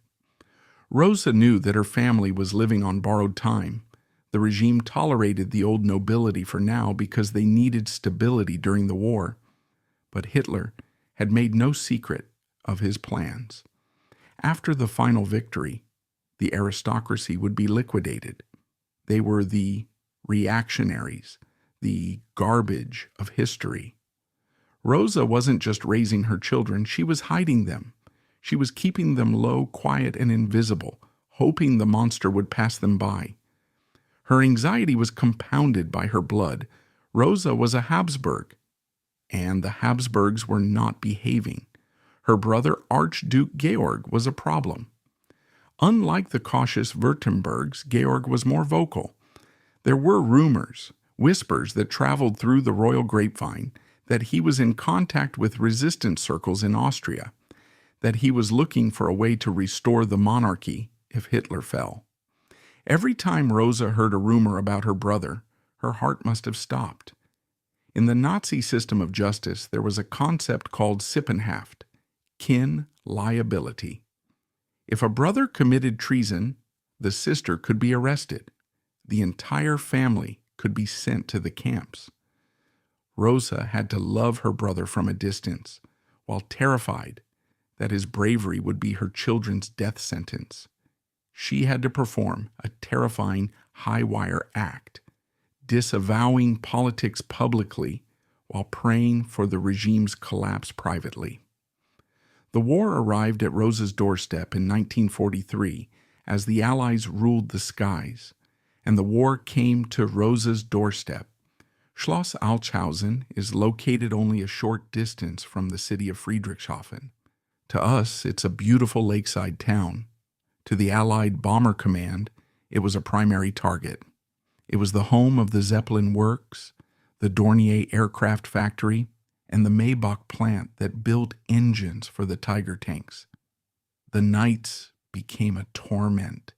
Speaker 1: Rosa knew that her family was living on borrowed time. The regime tolerated the old nobility for now because they needed stability during the war. But Hitler had made no secret of his plans. After the final victory, the aristocracy would be liquidated. They were the reactionaries, the garbage of history. Rosa wasn't just raising her children, she was hiding them. She was keeping them low, quiet, and invisible, hoping the monster would pass them by. Her anxiety was compounded by her blood. Rosa was a Habsburg, and the Habsburgs were not behaving. Her brother Archduke Georg was a problem. Unlike the cautious Württembergs, Georg was more vocal. There were rumors, whispers that traveled through the royal grapevine that he was in contact with resistance circles in Austria, that he was looking for a way to restore the monarchy if Hitler fell. Every time Rosa heard a rumor about her brother, her heart must have stopped. In the Nazi system of justice, there was a concept called Sippenhaft, kin liability. If a brother committed treason, the sister could be arrested. The entire family could be sent to the camps. Rosa had to love her brother from a distance, while terrified that his bravery would be her children's death sentence. She had to perform a terrifying high-wire act, disavowing politics publicly while praying for the regime's collapse privately. The war arrived at Rosa's doorstep in 1943 as the Allies ruled the skies, and the war came to Rosa's doorstep. Schloss Altschausen is located only a short distance from the city of Friedrichshafen. To us, it's a beautiful lakeside town. To the Allied Bomber Command, it was a primary target. It was the home of the Zeppelin Works, the Dornier Aircraft Factory, and the Maybach plant that built engines for the Tiger tanks. The nights became a torment.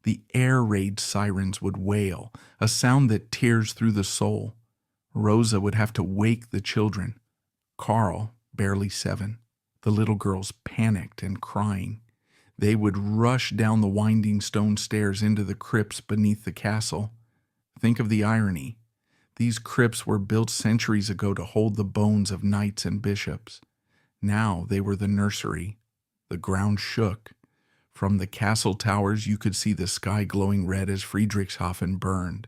Speaker 1: The air raid sirens would wail, a sound that tears through the soul. Rosa would have to wake the children. Carl, barely 7. The little girls panicked and crying. They would rush down the winding stone stairs into the crypts beneath the castle. Think of the irony. These crypts were built centuries ago to hold the bones of knights and bishops. Now they were the nursery. The ground shook. From the castle towers you could see the sky glowing red as Friedrichshafen burned.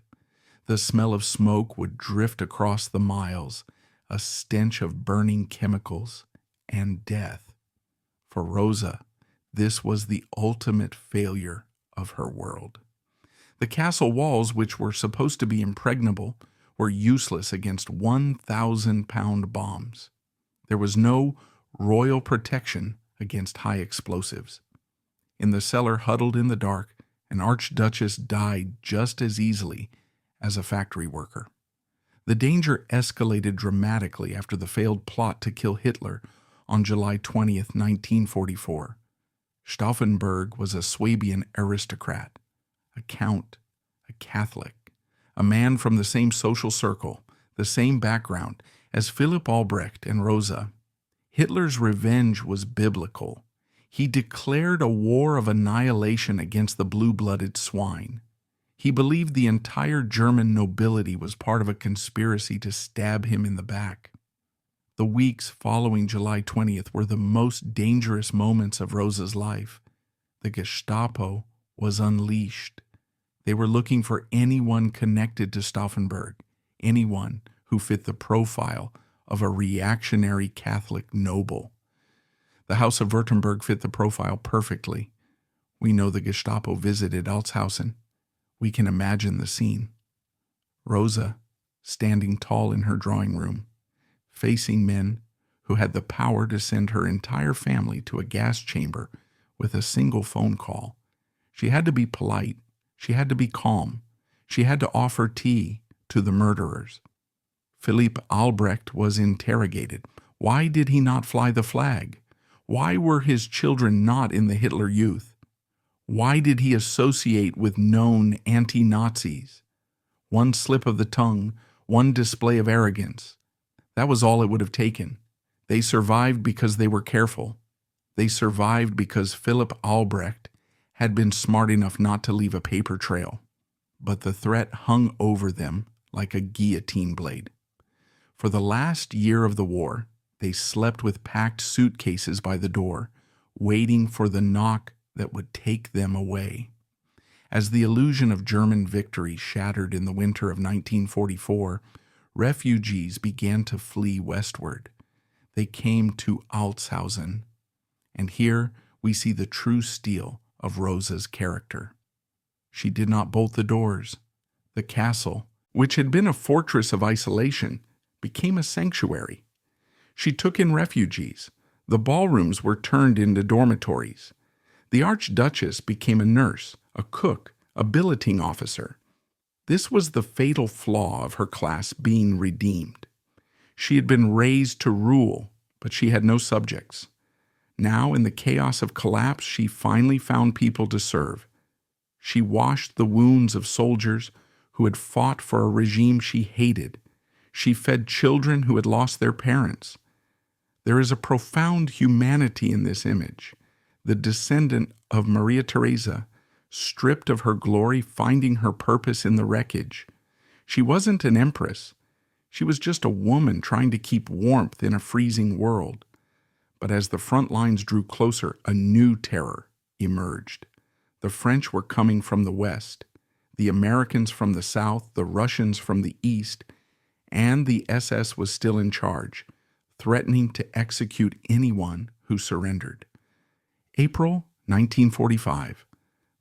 Speaker 1: The smell of smoke would drift across the miles, a stench of burning chemicals and death. For Rosa, this was the ultimate failure of her world. The castle walls, which were supposed to be impregnable, were useless against 1,000-pound bombs. There was no royal protection against high explosives. In the cellar, huddled in the dark, an archduchess died just as easily as a factory worker. The danger escalated dramatically after the failed plot to kill Hitler on July 20th, 1944. Stauffenberg was a Swabian aristocrat, a count, a Catholic, a man from the same social circle, the same background as Philipp Albrecht and Rosa. Hitler's revenge was biblical. He declared a war of annihilation against the blue-blooded swine. He believed the entire German nobility was part of a conspiracy to stab him in the back. The weeks following July 20th were the most dangerous moments of Rosa's life. The Gestapo was unleashed. They were looking for anyone connected to Stauffenberg, anyone who fit the profile of a reactionary Catholic noble. The House of Württemberg fit the profile perfectly. We know the Gestapo visited Altschausen. We can imagine the scene. Rosa, standing tall in her drawing room, facing men who had the power to send her entire family to a gas chamber with a single phone call. She had to be polite. She had to be calm. She had to offer tea to the murderers. Philipp Albrecht was interrogated. Why did he not fly the flag? Why were his children not in the Hitler Youth? Why did he associate with known anti-Nazis? One slip of the tongue, one display of arrogance. That was all it would have taken. They survived because they were careful. They survived because Philipp Albrecht had been smart enough not to leave a paper trail. But the threat hung over them like a guillotine blade. For the last year of the war, they slept with packed suitcases by the door, waiting for the knock that would take them away. As the illusion of German victory shattered in the winter of 1944, refugees began to flee westward. They came to Altschausen, and here we see the true steel of Rosa's character. She did not bolt the doors. The castle, which had been a fortress of isolation, became a sanctuary. She took in refugees. The ballrooms were turned into dormitories. The Archduchess became a nurse, a cook, a billeting officer. This was the fatal flaw of her class being redeemed. She had been raised to rule, but she had no subjects. Now, in the chaos of collapse, she finally found people to serve. She washed the wounds of soldiers who had fought for a regime she hated. She fed children who had lost their parents. There is a profound humanity in this image. The descendant of Maria Theresa, stripped of her glory, finding her purpose in the wreckage. She wasn't an empress. She was just a woman trying to keep warmth in a freezing world. But as the front lines drew closer, a new terror emerged. The French were coming from the west, the Americans from the south, the Russians from the east, and the SS was still in charge, threatening to execute anyone who surrendered. April 1945,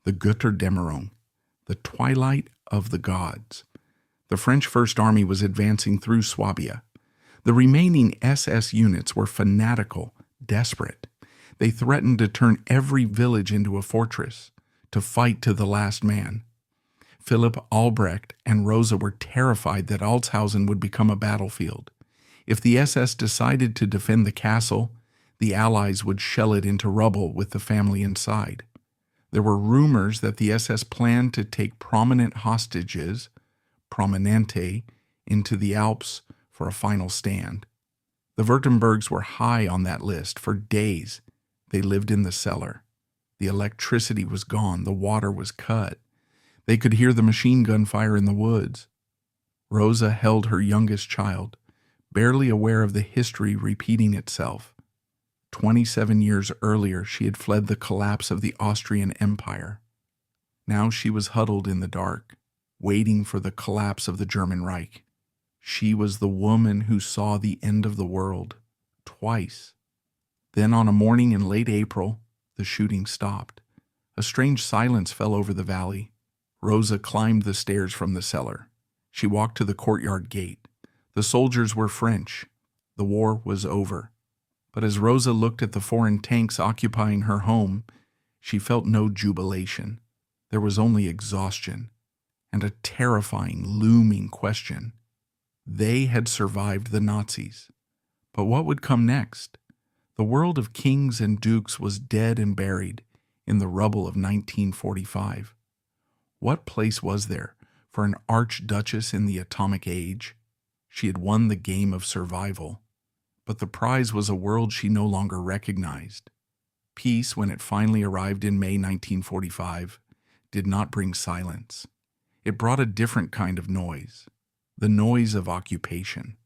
Speaker 1: the Götterdämmerung, the twilight of the gods. The French First Army was advancing through Swabia. The remaining SS units were fanatical, desperate. They threatened to turn every village into a fortress, to fight to the last man. Philipp Albrecht and Rosa were terrified that Altshausen would become a battlefield. If the SS decided to defend the castle, the Allies would shell it into rubble with the family inside. There were rumors that the SS planned to take prominent hostages, prominente, into the Alps for a final stand. The Württembergs were high on that list. For days, they lived in the cellar. The electricity was gone. The water was cut. They could hear the machine gun fire in the woods. Rosa held her youngest child, barely aware of the history repeating itself. 27 years earlier, she had fled the collapse of the Austrian Empire. Now she was huddled in the dark, waiting for the collapse of the German Reich. She was the woman who saw the end of the world, twice. Then on a morning in late April, the shooting stopped. A strange silence fell over the valley. Rosa climbed the stairs from the cellar. She walked to the courtyard gate. The soldiers were French. The war was over. But as Rosa looked at the foreign tanks occupying her home, she felt no jubilation. There was only exhaustion and a terrifying, looming question. They had survived the Nazis. But what would come next? The world of kings and dukes was dead and buried in the rubble of 1945. What place was there for an archduchess in the atomic age? She had won the game of survival, but the prize was a world she no longer recognized. Peace, when it finally arrived in May 1945, did not bring silence. It brought a different kind of noise, the noise of occupation.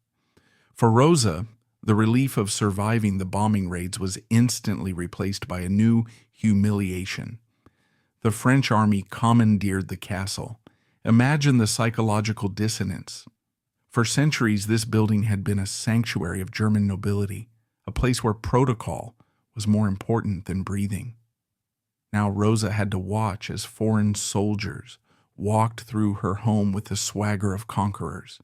Speaker 1: For Rosa, the relief of surviving the bombing raids was instantly replaced by a new humiliation. The French army commandeered the castle. Imagine the psychological dissonance. For centuries, this building had been a sanctuary of German nobility, a place where protocol was more important than breathing. Now Rosa had to watch as foreign soldiers walked through her home with the swagger of conquerors.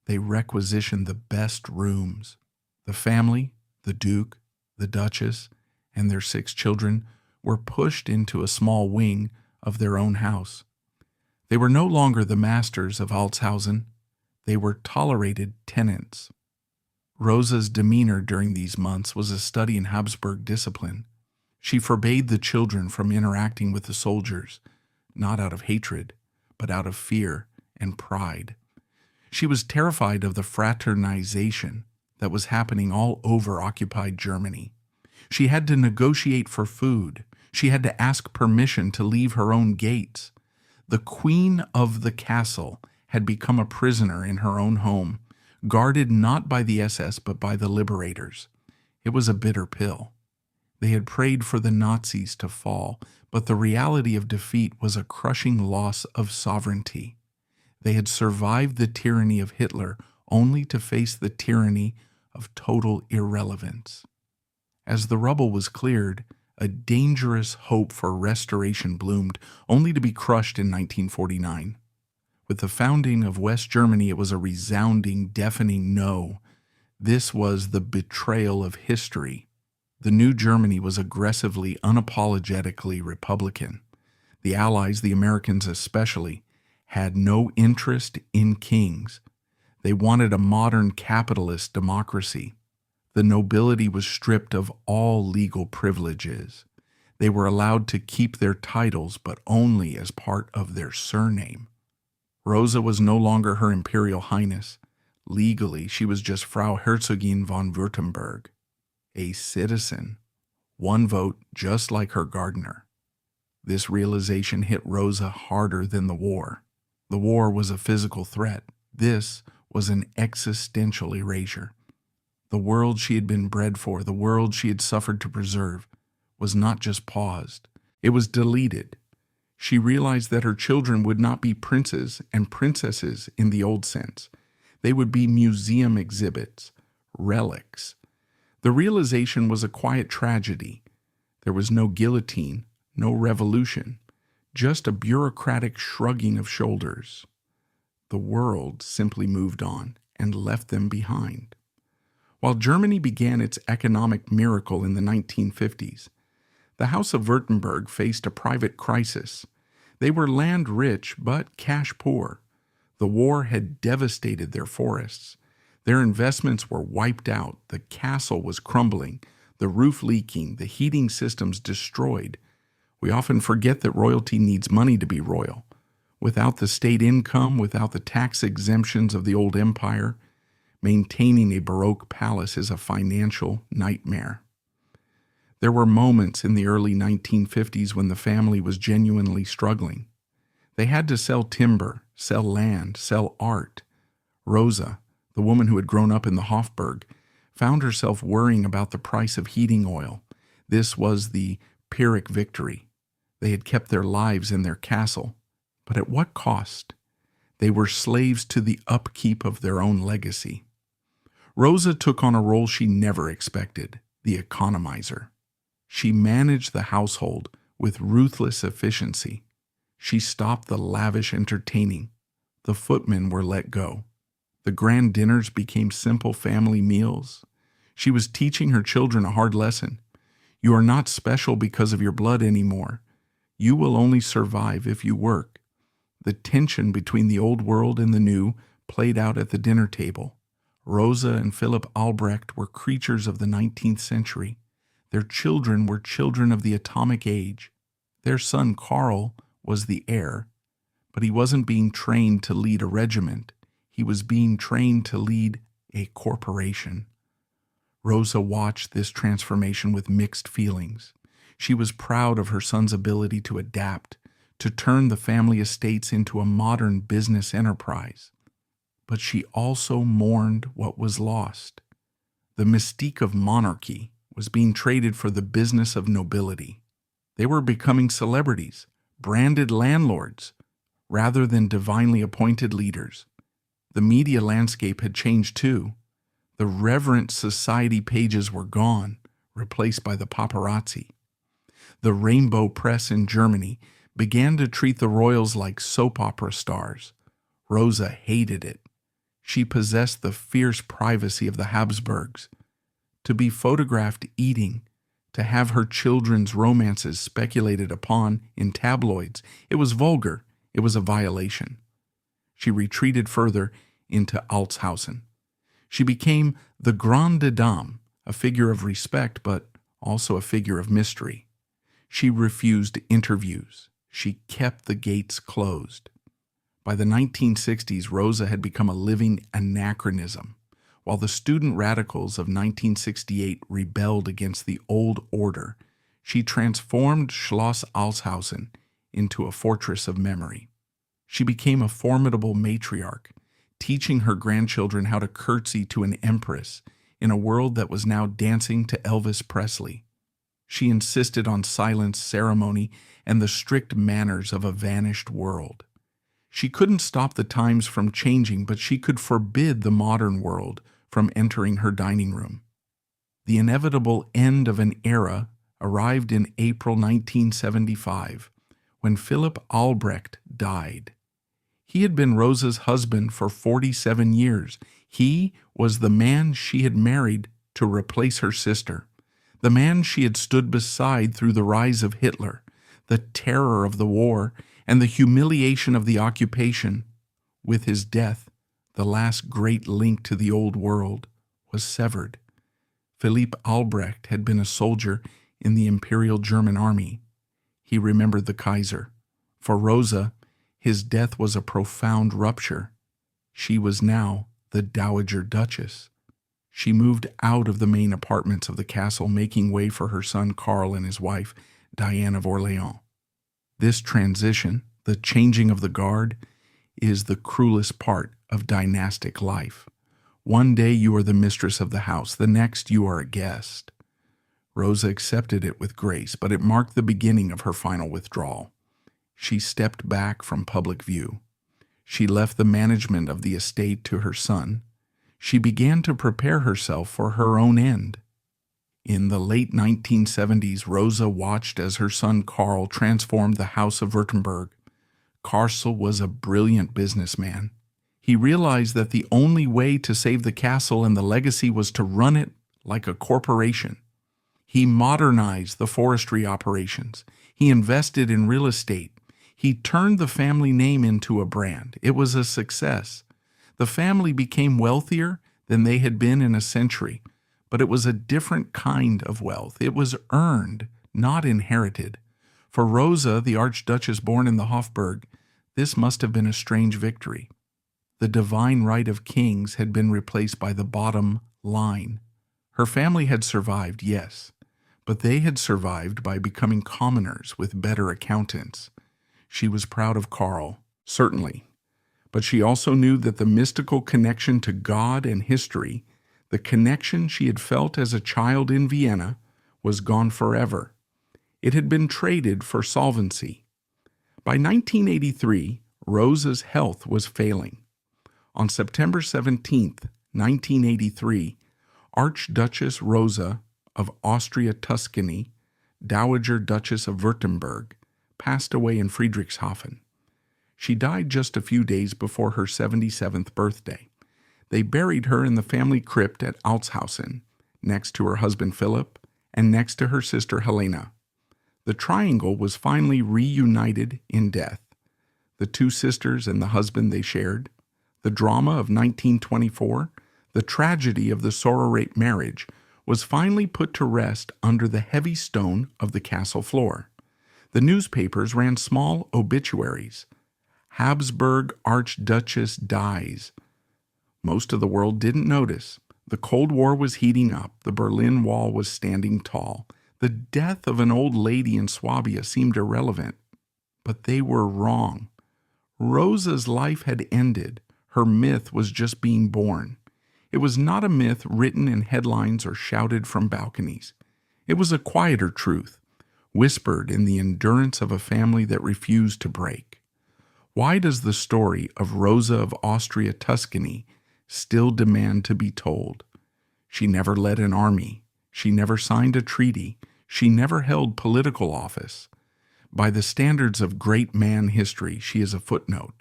Speaker 1: They requisitioned the best rooms. The family, the Duke, the Duchess, and their 6 children were pushed into a small wing of their own house. They were no longer the masters of Altshausen. They were tolerated tenants. Rosa's demeanor during these months was a study in Habsburg discipline. She forbade the children from interacting with the soldiers, not out of hatred, but out of fear and pride. She was terrified of the fraternization that was happening all over occupied Germany. She had to negotiate for food. She had to ask permission to leave her own gates. The queen of the castle had become a prisoner in her own home, guarded not by the SS but by the liberators. It was a bitter pill. They had prayed for the Nazis to fall, but the reality of defeat was a crushing loss of sovereignty. They had survived the tyranny of Hitler only to face the tyranny of total irrelevance. As the rubble was cleared, a dangerous hope for restoration bloomed, only to be crushed in 1949. With the founding of West Germany, it was a resounding, deafening no. This was the betrayal of history. The new Germany was aggressively, unapologetically Republican. The Allies, the Americans especially, had no interest in kings. They wanted a modern capitalist democracy. The nobility was stripped of all legal privileges. They were allowed to keep their titles, but only as part of their surname. Rosa was no longer Her Imperial Highness. Legally, she was just Frau Herzogin von Württemberg, a citizen, 1 vote just like her gardener. This realization hit Rosa harder than the war. The war was a physical threat. This was an existential erasure. The world she had been bred for, the world she had suffered to preserve, was not just paused, it was deleted. She realized that her children would not be princes and princesses in the old sense. They would be museum exhibits, relics. The realization was a quiet tragedy. There was no guillotine, no revolution, just a bureaucratic shrugging of shoulders. The world simply moved on and left them behind. While Germany began its economic miracle in the 1950s, the House of Württemberg faced a private crisis. They were land rich but cash poor. The war had devastated their forests. Their investments were wiped out. The castle was crumbling, the roof leaking, the heating systems destroyed. We often forget that royalty needs money to be royal. Without the state income, without the tax exemptions of the old empire, maintaining a Baroque palace is a financial nightmare. There were moments in the early 1950s when the family was genuinely struggling. They had to sell timber, sell land, sell art. Rosa, the woman who had grown up in the Hofburg, found herself worrying about the price of heating oil. This was the Pyrrhic victory. They had kept their lives in their castle, but at what cost? They were slaves to the upkeep of their own legacy. Rosa took on a role she never expected, the economizer. She managed the household with ruthless efficiency. She stopped the lavish entertaining. The footmen were let go. The grand dinners became simple family meals. She was teaching her children a hard lesson. You are not special because of your blood anymore. You will only survive if you work. The tension between the old world and the new played out at the dinner table. Rosa and Philipp Albrecht were creatures of the 19th century. Their children were children of the atomic age. Their son Karl was the heir, but he wasn't being trained to lead a regiment. He was being trained to lead a corporation. Rosa watched this transformation with mixed feelings. She was proud of her son's ability to adapt, to turn the family estates into a modern business enterprise. But she also mourned what was lost. The mystique of monarchy was being traded for the business of nobility. They were becoming celebrities, branded landlords, rather than divinely appointed leaders. The media landscape had changed too. The reverent society pages were gone, replaced by the paparazzi. The rainbow press in Germany began to treat the royals like soap opera stars. Rosa hated it. She possessed the fierce privacy of the Habsburgs. To be photographed eating, to have her children's romances speculated upon in tabloids, it was vulgar, it was a violation. She retreated further into Altshausen. She became the grande dame, a figure of respect, but also a figure of mystery. She refused interviews. She kept the gates closed. By the 1960s, Rosa had become a living anachronism. While the student radicals of 1968 rebelled against the old order, she transformed Schloss Altshausen into a fortress of memory. She became a formidable matriarch, teaching her grandchildren how to curtsy to an empress in a world that was now dancing to Elvis Presley. She insisted on silence, ceremony, and the strict manners of a vanished world. She couldn't stop the times from changing, but she could forbid the modern world from entering her dining room. The inevitable end of an era arrived in April 1975, when Philipp Albrecht died. He had been Rosa's husband for 47 years. He was the man she had married to replace her sister, the man she had stood beside through the rise of Hitler, the terror of the war, and the humiliation of the occupation. With his death, the last great link to the old world was severed. Philipp Albrecht had been a soldier in the Imperial German Army. He remembered the Kaiser. For Rosa, his death was a profound rupture. She was now the Dowager Duchess. She moved out of the main apartments of the castle, making way for her son Karl and his wife, Diane of Orleans. This transition, the changing of the guard, is the cruelest part of dynastic life. One day you are the mistress of the house, the next you are a guest. Rosa accepted it with grace, but it marked the beginning of her final withdrawal. She stepped back from public view. She left the management of the estate to her son. She began to prepare herself for her own end. In the late 1970s, Rosa watched as her son Karl transformed the House of Württemberg. Karl was a brilliant businessman. He realized that the only way to save the castle and the legacy was to run it like a corporation. He modernized the forestry operations. He invested in real estate. He turned the family name into a brand. It was a success. The family became wealthier than they had been in a century, but it was a different kind of wealth. It was earned, not inherited. For Rosa, the Archduchess born in the Hofburg, this must have been a strange victory. The divine right of kings had been replaced by the bottom line. Her family had survived, yes, but they had survived by becoming commoners with better accountants. She was proud of Karl, certainly, but she also knew that the mystical connection to God and history, the connection she had felt as a child in Vienna, was gone forever. It had been traded for solvency. By 1983, Rosa's health was failing. On September 17, 1983, Archduchess Rosa of Austria-Tuscany, Dowager Duchess of Württemberg, passed away in Friedrichshafen. She died just a few days before her 77th birthday. They buried her in the family crypt at Altshausen, next to her husband Philip and next to her sister Helena. The triangle was finally reunited in death. The two sisters and the husband they shared, the drama of 1924, the tragedy of the sororate marriage, was finally put to rest under the heavy stone of the castle floor. The newspapers ran small obituaries. Habsburg Archduchess dies. Most of the world didn't notice. The Cold War was heating up. The Berlin Wall was standing tall. The death of an old lady in Swabia seemed irrelevant. But they were wrong. Rosa's life had ended. Her myth was just being born. It was not a myth written in headlines or shouted from balconies. It was a quieter truth, whispered in the endurance of a family that refused to break. Why does the story of Rosa of Austria-Tuscany still demand to be told? She never led an army. She never signed a treaty. She never held political office. By the standards of great man history, she is a footnote.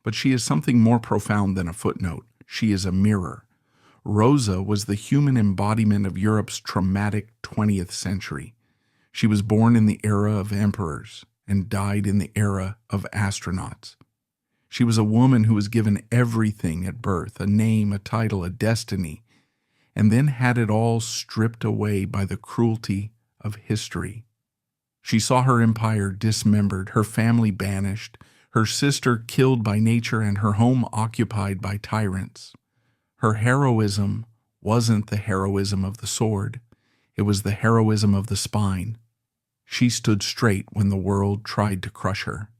Speaker 1: But she is something more profound than a footnote. She is a mirror. Rosa was the human embodiment of Europe's traumatic 20th century. She was born in the era of emperors and died in the era of astronauts. She was a woman who was given everything at birth, a name, a title, a destiny, and then had it all stripped away by the cruelty of history. She saw her empire dismembered, her family banished, her sister killed by nature, and her home occupied by tyrants. Her heroism wasn't the heroism of the sword. It was the heroism of the spine. She stood straight when the world tried to crush her.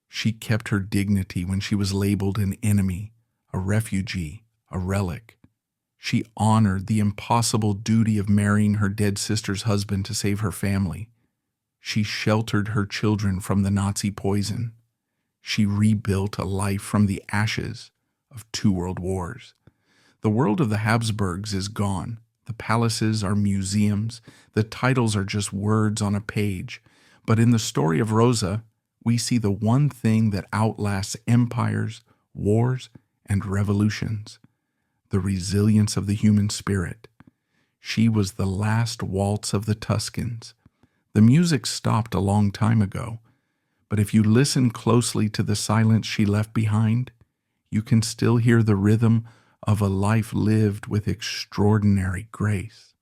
Speaker 1: She kept her dignity when she was labeled an enemy, a refugee, a relic. She honored the impossible duty of marrying her dead sister's husband to save her family. She sheltered her children from the Nazi poison. She rebuilt a life from the ashes of 2 world wars. The world of the Habsburgs is gone. The palaces are museums. The titles are just words on a page. But in the story of Rosa, we see the one thing that outlasts empires, wars, and revolutions: the resilience of the human spirit. She was the last waltz of the Tuscans. The music stopped a long time ago, but if you listen closely to the silence she left behind, you can still hear the rhythm of a life lived with extraordinary grace.